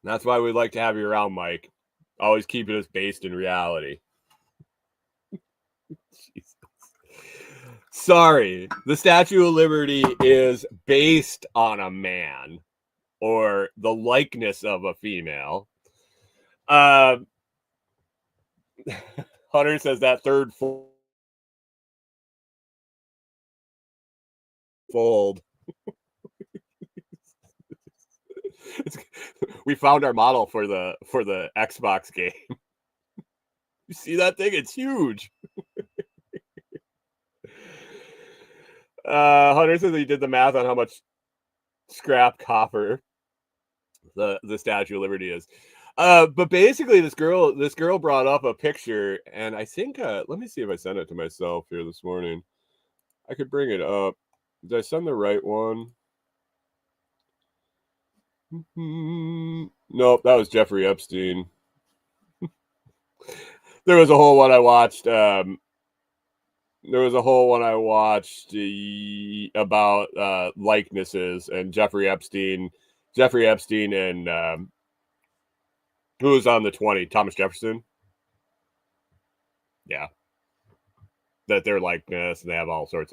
That's why we like to have you around, Mike. Always keeping us based in reality. Jesus. Sorry, the Statue of Liberty is based on a man or the likeness of a female. Hunter says that third fold. We found our model for the Xbox game. You see that thing? It's huge. Hunter says he did the math on how much scrap copper the Statue of Liberty is. But basically this girl brought up a picture, and I think let me see if I sent it to myself here this morning. I could bring it up. Did I send the right one? Nope, that was Jeffrey Epstein. There was a whole one I watched. About likenesses and Jeffrey Epstein and who was on the 20? Thomas Jefferson. Yeah, that their likeness, and they have all sorts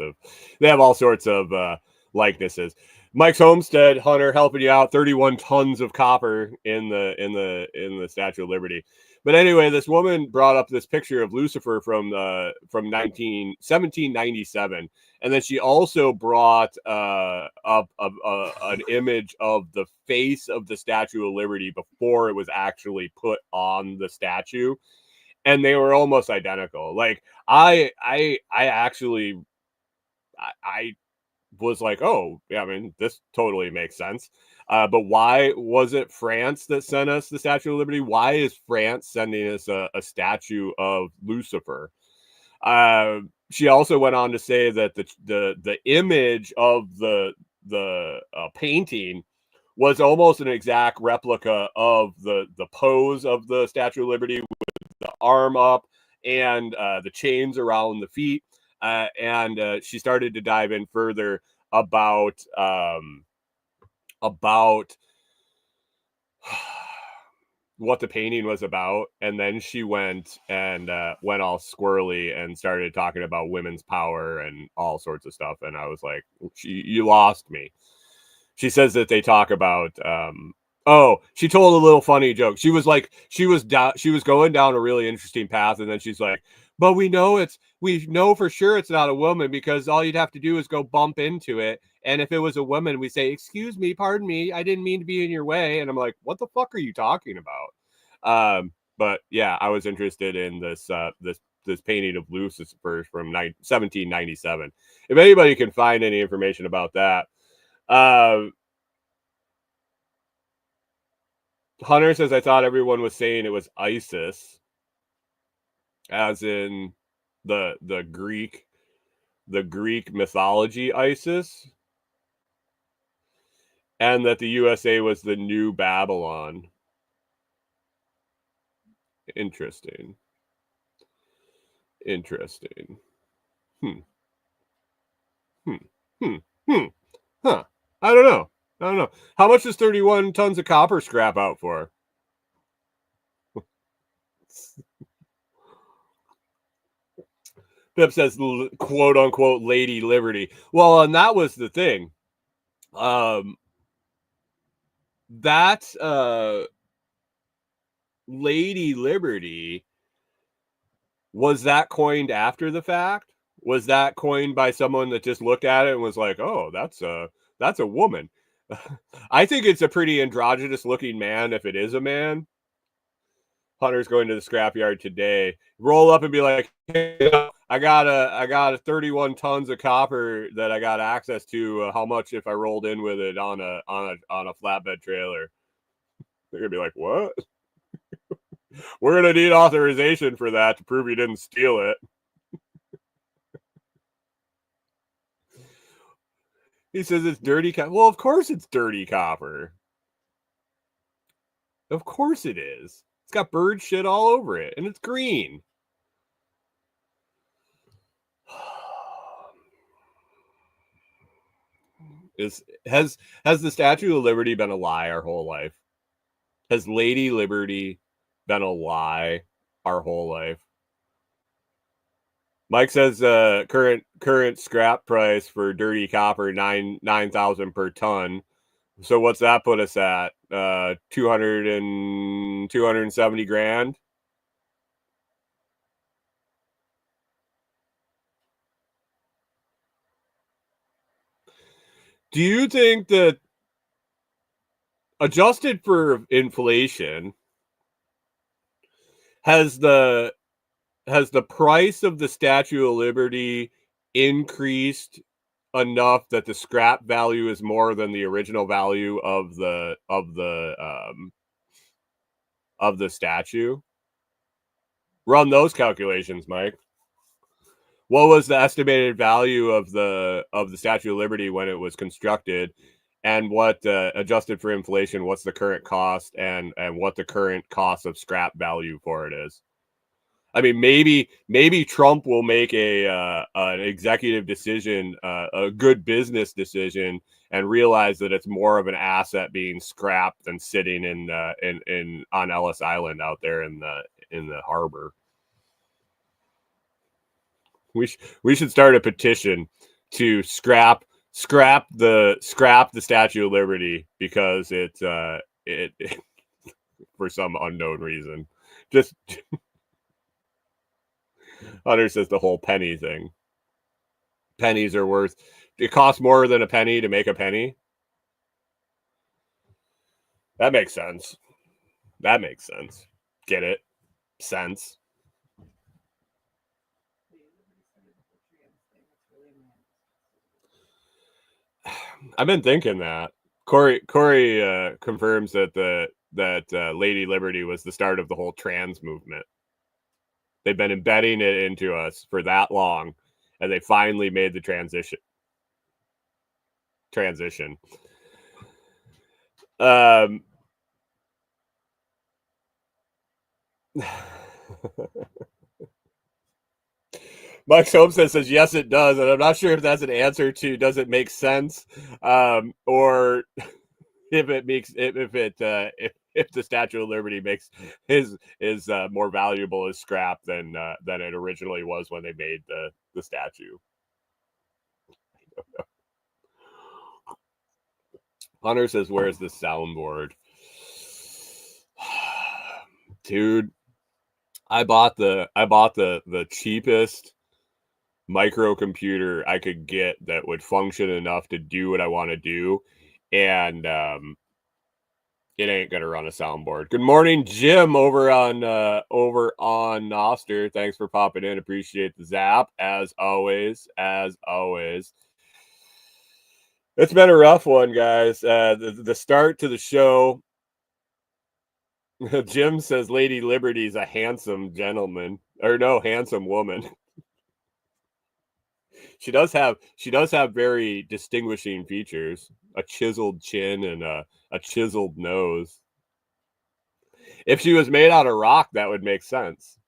of likenesses. Mike's Homestead, Hunter, helping you out. 31 tons of copper in the Statue of Liberty. But anyway, this woman brought up this picture of Lucifer from 1797, and then she also brought up an image of the face of the Statue of Liberty before it was actually put on the statue, and they were almost identical. Like I actually I was like, oh, yeah, I mean, this totally makes sense. But why was it France that sent us the Statue of Liberty? Why is France sending us a statue of Lucifer? She also went on to say that the image of the painting was almost an exact replica of the pose of the Statue of Liberty, with the arm up and the chains around the feet. And she started to dive in further about what the painting was about, and then she went all squirrely and started talking about women's power and all sorts of stuff, and I was like, you lost me. She says that they talk about she told a little funny joke. She was going down a really interesting path, and then she's like, but we know for sure it's not a woman, because all you'd have to do is go bump into it, and if it was a woman, we say, excuse me, pardon me, I didn't mean to be in your way. And I'm like, what the fuck are you talking about? But yeah, I was interested in this painting of Lucifer from 1797. If anybody can find any information about that. Hunter says, I thought everyone was saying it was Isis, as in the Greek mythology Isis, and that the USA was the new Babylon. Interesting. Huh. I don't know. How much is 31 tons of copper scrap out for? Pip says, quote unquote, Lady Liberty. Well, and that was the thing. That Lady Liberty, was that coined after the fact? Was that coined by someone that just looked at it and was like, oh, that's a woman? I think it's a pretty androgynous looking man if it is a man. Hunter's going to the scrapyard today. Roll up and be like, hey, I got a 31 tons of copper that I got access to. How much if I rolled in with it on a flatbed trailer? They're gonna be like, what? We're gonna need authorization for that to prove you didn't steal it. He says it's dirty copper. Well, of course it's dirty copper. Of course it is. It's got bird shit all over it, and it's green. Has the Statue of Liberty been a lie our whole life? Has Lady Liberty been a lie our whole life? Mike says current scrap price for dirty copper $9,000 per ton. So what's that put us at? 270 grand. Do you think that, adjusted for inflation, has the price of the Statue of Liberty increased enough that the scrap value is more than the original value of the statue? Run those calculations, Mike. What was the estimated value of the Statue of Liberty when it was constructed, and what, adjusted for inflation, what's the current cost, and what the current cost of scrap value for it is? I mean, maybe Trump will make an executive decision, a good business decision, and realize that it's more of an asset being scrapped than sitting on Ellis Island out there in the harbor. We should start a petition to scrap the Statue of Liberty, because it for some unknown reason Just Hunter says the whole penny thing. Pennies are worth. It costs more than a penny to make a penny. That makes sense. That makes sense. Get it? Sense. I've been thinking that. Corey confirms that Lady Liberty was the start of the whole trans movement. They've been embedding it into us for that long, and they finally made the transition. Mike Homestead says yes, it does, and I'm not sure if that's an answer to does it make sense, or if it makes if the Statue of Liberty makes is more valuable as scrap than it originally was when they made the statue. I don't know. Hunter says, "Where's the soundboard, dude?" I bought the cheapest microcomputer I could get that would function enough to do what I want to do, and it ain't gonna run a soundboard. Good morning, Jim, over on Noster. Thanks for popping in. Appreciate the zap as always. It's been a rough one, guys. The start to the show. Jim says Lady Liberty's a handsome gentleman, or no, handsome woman. She does have very distinguishing features, a chiseled chin and a chiseled nose. If she was made out of rock, that would make sense.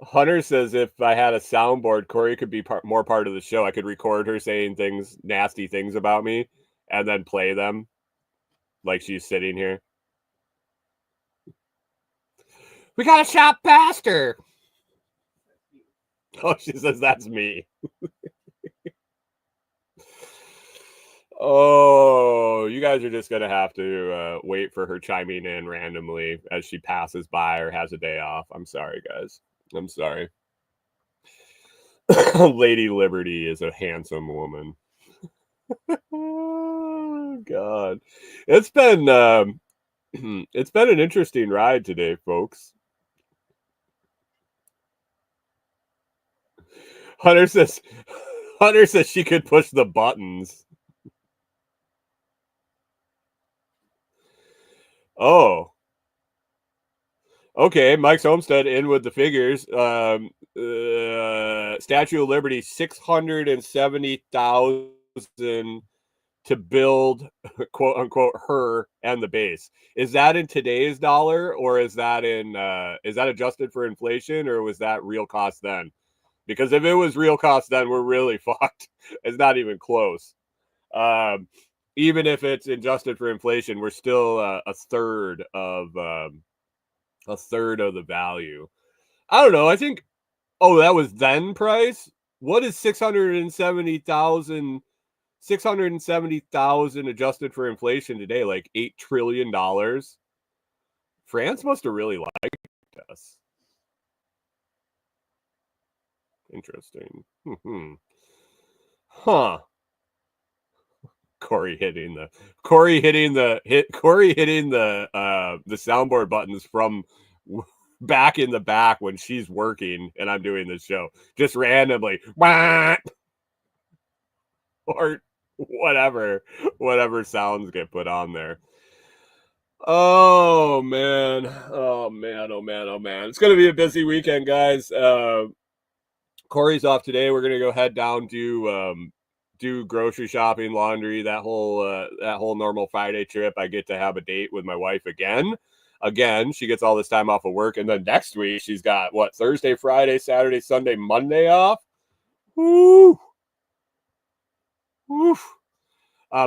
Hunter says if I had a soundboard, Corey could be more part of the show. I could record her saying nasty things about me, and then play them like she's sitting here. We gotta shop past her. Oh, she says that's me. Oh, you guys are just gonna have to wait for her chiming in randomly as she passes by or has a day off. I'm sorry, guys. I'm sorry. Lady Liberty is a handsome woman. Oh, God, it's been an interesting ride today, folks. Hunter says she could push the buttons. Oh. Okay, Mike's Homestead in with the figures. Statue of Liberty, $670,000 to build, quote unquote, her and the base. Is that in today's dollar, or is that adjusted for inflation, or was that real cost then? Because if it was real cost then, we're really fucked. It's not even close. Even if it's adjusted for inflation, we're still a third of the value. I don't know. I think, that was then price. What is 670,000 adjusted for inflation today? Like $8 trillion. France must have really liked us. Interesting. Huh. Corey hitting the soundboard buttons from back in the back when she's working and I'm doing this show, just randomly, or whatever sounds get put on there. Oh man. It's gonna be a busy weekend, guys. Corey's off today. We're gonna go head down to do grocery shopping, laundry, that whole normal Friday trip. I get to have a date with my wife again. She gets all this time off of work, and then next week she's got Thursday, Friday, Saturday, Sunday, Monday off. Woo.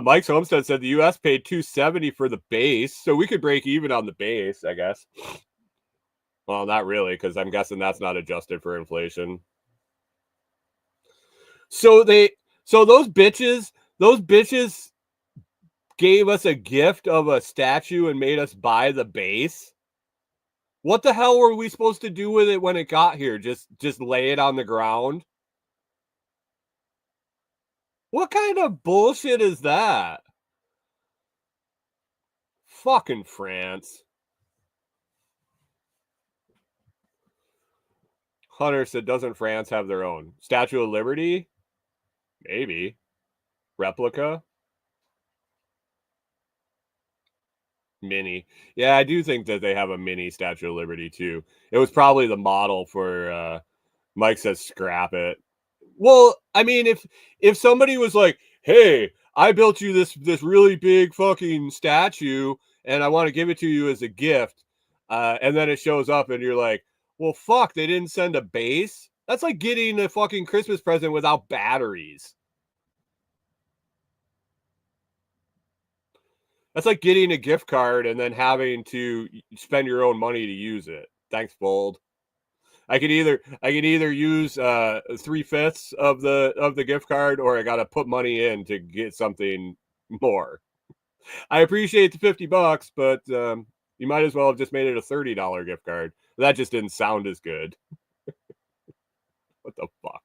Mike's Homestead said the U.S. paid $270 for the base, so we could break even on the base, I guess. Well, not really, because I'm guessing that's not adjusted for inflation. So those bitches gave us a gift of a statue and made us buy the base. What the hell were we supposed to do with it when it got here? Just lay it on the ground? What kind of bullshit is that? Fucking France. Hunter said, doesn't France have their own Statue of Liberty? Maybe. Replica? Mini. Yeah, I do think that they have a mini Statue of Liberty too. It was probably the model for Mike says scrap it. Well, I mean, if somebody was like, hey, I built you this really big fucking statue and I want to give it to you as a gift, and then it shows up and you're like, well, fuck, they didn't send a base. That's like getting a fucking Christmas present without batteries. That's like getting a gift card and then having to spend your own money to use it. Thanks, Bold. I could either use 3/5 of the gift card, or I got to put money in to get something more. I appreciate the $50, but you might as well have just made it a $30 gift card. That just didn't sound as good. What the fuck?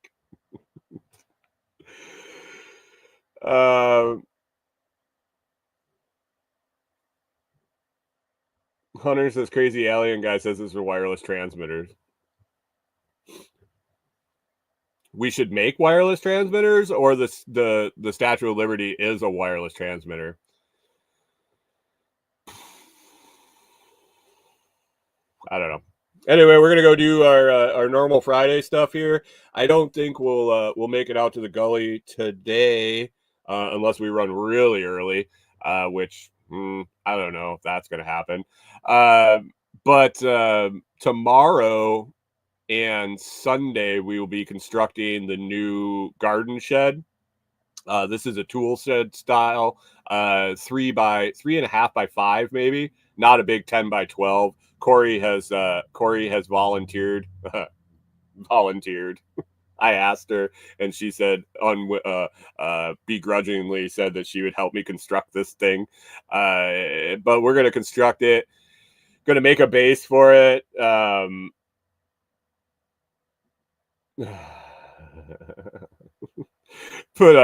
Hunter says crazy alien guy says this are wireless transmitters. We should make wireless transmitters, or the Statue of Liberty is a wireless transmitter. I don't know. Anyway, we're gonna go do our normal Friday stuff here. I don't think we'll make it out to the gully today unless we run really early, which I don't know if that's gonna happen. But tomorrow and Sunday we will be constructing the new garden shed. This is a tool shed style, 3.5 by 5, maybe not a big 10 by 12. Corey has volunteered. Volunteered. I asked her, and she said, begrudgingly, said that she would help me construct this thing. But we're gonna construct it. Gonna make a base for it.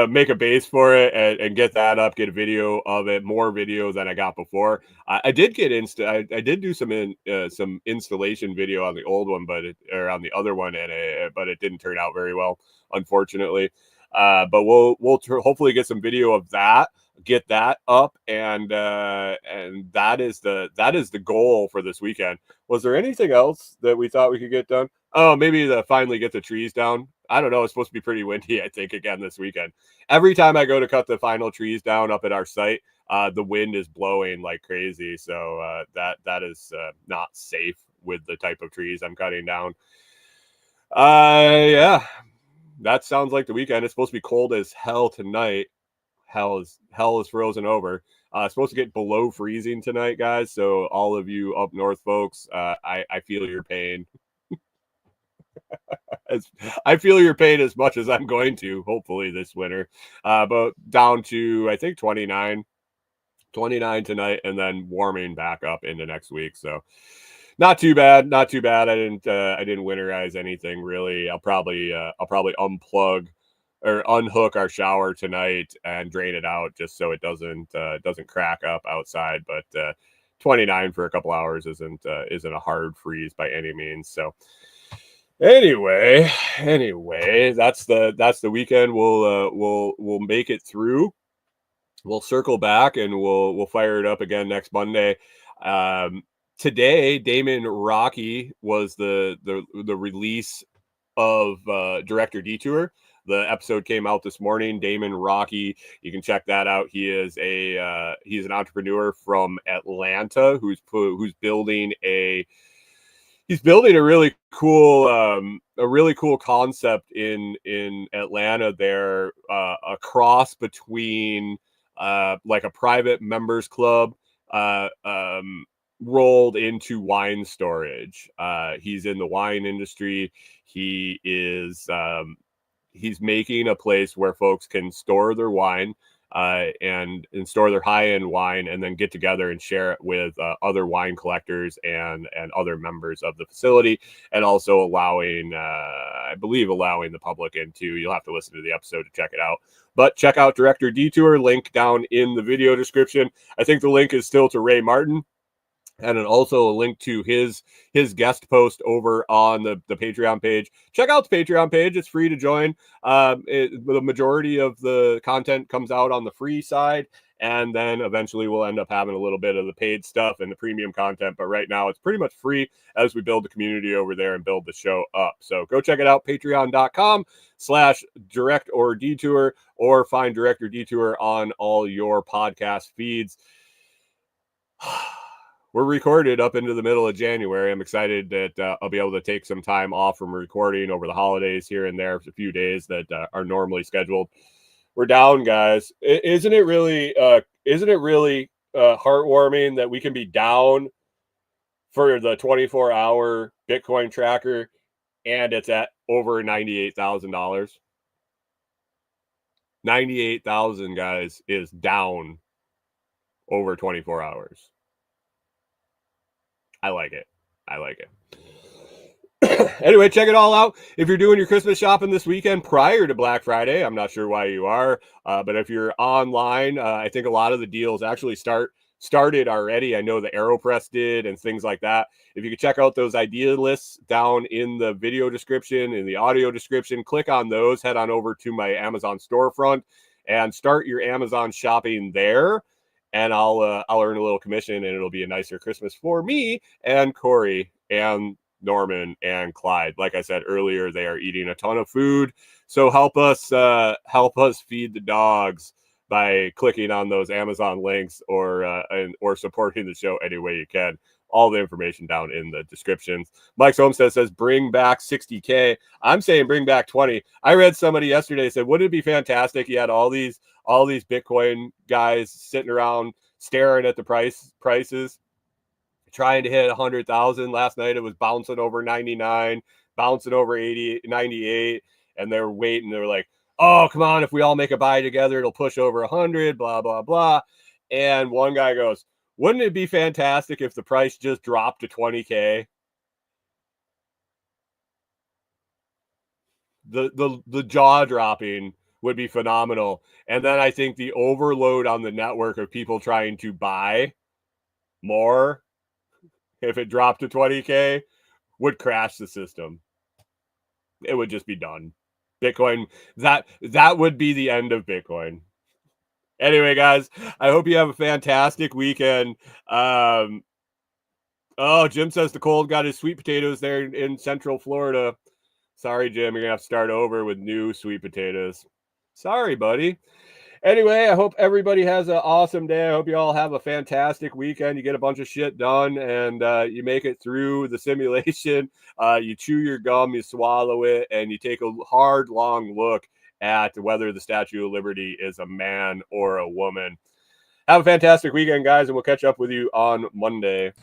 Make a base for it and get that up, get a video of it, more video than I got before. I did get I did do some installation video on the old one, or on the other one, but it didn't turn out very well, unfortunately. But we'll hopefully get some video of that, get that up, and that is the goal for this weekend. Was there anything else that we thought we could get done? Oh, maybe finally get the trees down. I don't know. It's supposed to be pretty windy, I think, again this weekend. Every time I go to cut the final trees down up at our site, the wind is blowing like crazy. So that is not safe with the type of trees I'm cutting down. Yeah, that sounds like the weekend. It's supposed to be cold as hell tonight. Hell is frozen over. It's supposed to get below freezing tonight, guys. So all of you up north folks, I feel your pain. I feel your pain as much as I'm going to, hopefully, this winter. But down to, I think, 29 tonight, and then warming back up into next week. So not too bad. I didn't winterize anything really. I'll probably unplug or unhook our shower tonight and drain it out just so it doesn't crack up outside. But 29 for a couple hours isn't a hard freeze by any means. So Anyway, that's the weekend. We'll make it through. We'll circle back and we'll fire it up again next Monday. Today, Damon Rocky was the release of Director Detour. The episode came out this morning. Damon Rocky, you can check that out. He is he's an entrepreneur from Atlanta who's building a really cool concept in Atlanta there, a cross between like a private members club rolled into wine storage. He's in the wine industry. He's making a place where folks can store their wine and store their high-end wine, and then get together and share it with other wine collectors and other members of the facility, and also allowing, I believe, allowing the public in too. You'll have to listen to the episode to check it out. But check out Director Detour, link down in the video description. I think the link is still to Ray Martin, and then also a link to his guest post over on the Patreon page. Check out the Patreon page. It's free to join. The majority of the content comes out on the free side, and then eventually we'll end up having a little bit of the paid stuff and the premium content. But right now it's pretty much free as we build the community over there and build the show up. So go check it out, patreon.com/direct or detour, or find Director Detour on all your podcast feeds. We're recorded up into the middle of January. I'm excited that I'll be able to take some time off from recording over the holidays here and there for a few days that are normally scheduled. We're down, guys. Isn't it really heartwarming that we can be down for the 24-hour Bitcoin tracker and it's at over $98,000? 98,000, guys, is down over 24 hours. I like it. Anyway, check it all out. If you're doing your Christmas shopping this weekend prior to Black Friday, I'm not sure why you are, but if you're online, I think a lot of the deals actually started already. I know the AeroPress did and things like that. If you could check out those idea lists down in the video description, in the audio description, click on those, head on over to my Amazon storefront and start your Amazon shopping there. And I'll earn a little commission, and it'll be a nicer Christmas for me and Corey and Norman and Clyde. Like I said earlier, they are eating a ton of food, so help us feed the dogs by clicking on those Amazon links or supporting the show any way you can. All the information down in the descriptions. Mike Homestead says, bring back 60K. I'm saying bring back 20. I read somebody yesterday said, wouldn't it be fantastic? You had all these Bitcoin guys sitting around staring at the prices, trying to hit 100,000. Last night it was bouncing over 99, bouncing over 80, 98, and they were waiting. They were like, oh, come on, if we all make a buy together, it'll push over 100, blah, blah, blah. And one guy goes, wouldn't it be fantastic if the price just dropped to 20K? The jaw dropping would be phenomenal. And then I think the overload on the network of people trying to buy more, if it dropped to 20K, would crash the system. It would just be done. Bitcoin, that would be the end of Bitcoin. Anyway, guys, I hope you have a fantastic weekend. Oh, Jim says the cold got his sweet potatoes there in Central Florida. Sorry, Jim, you're going to have to start over with new sweet potatoes. Sorry, buddy. Anyway, I hope everybody has an awesome day. I hope you all have a fantastic weekend. You get a bunch of shit done, and you make it through the simulation. You chew your gum, you swallow it, and you take a hard, long look at whether the Statue of Liberty is a man or a woman. Have a fantastic weekend, guys, and we'll catch up with you on Monday.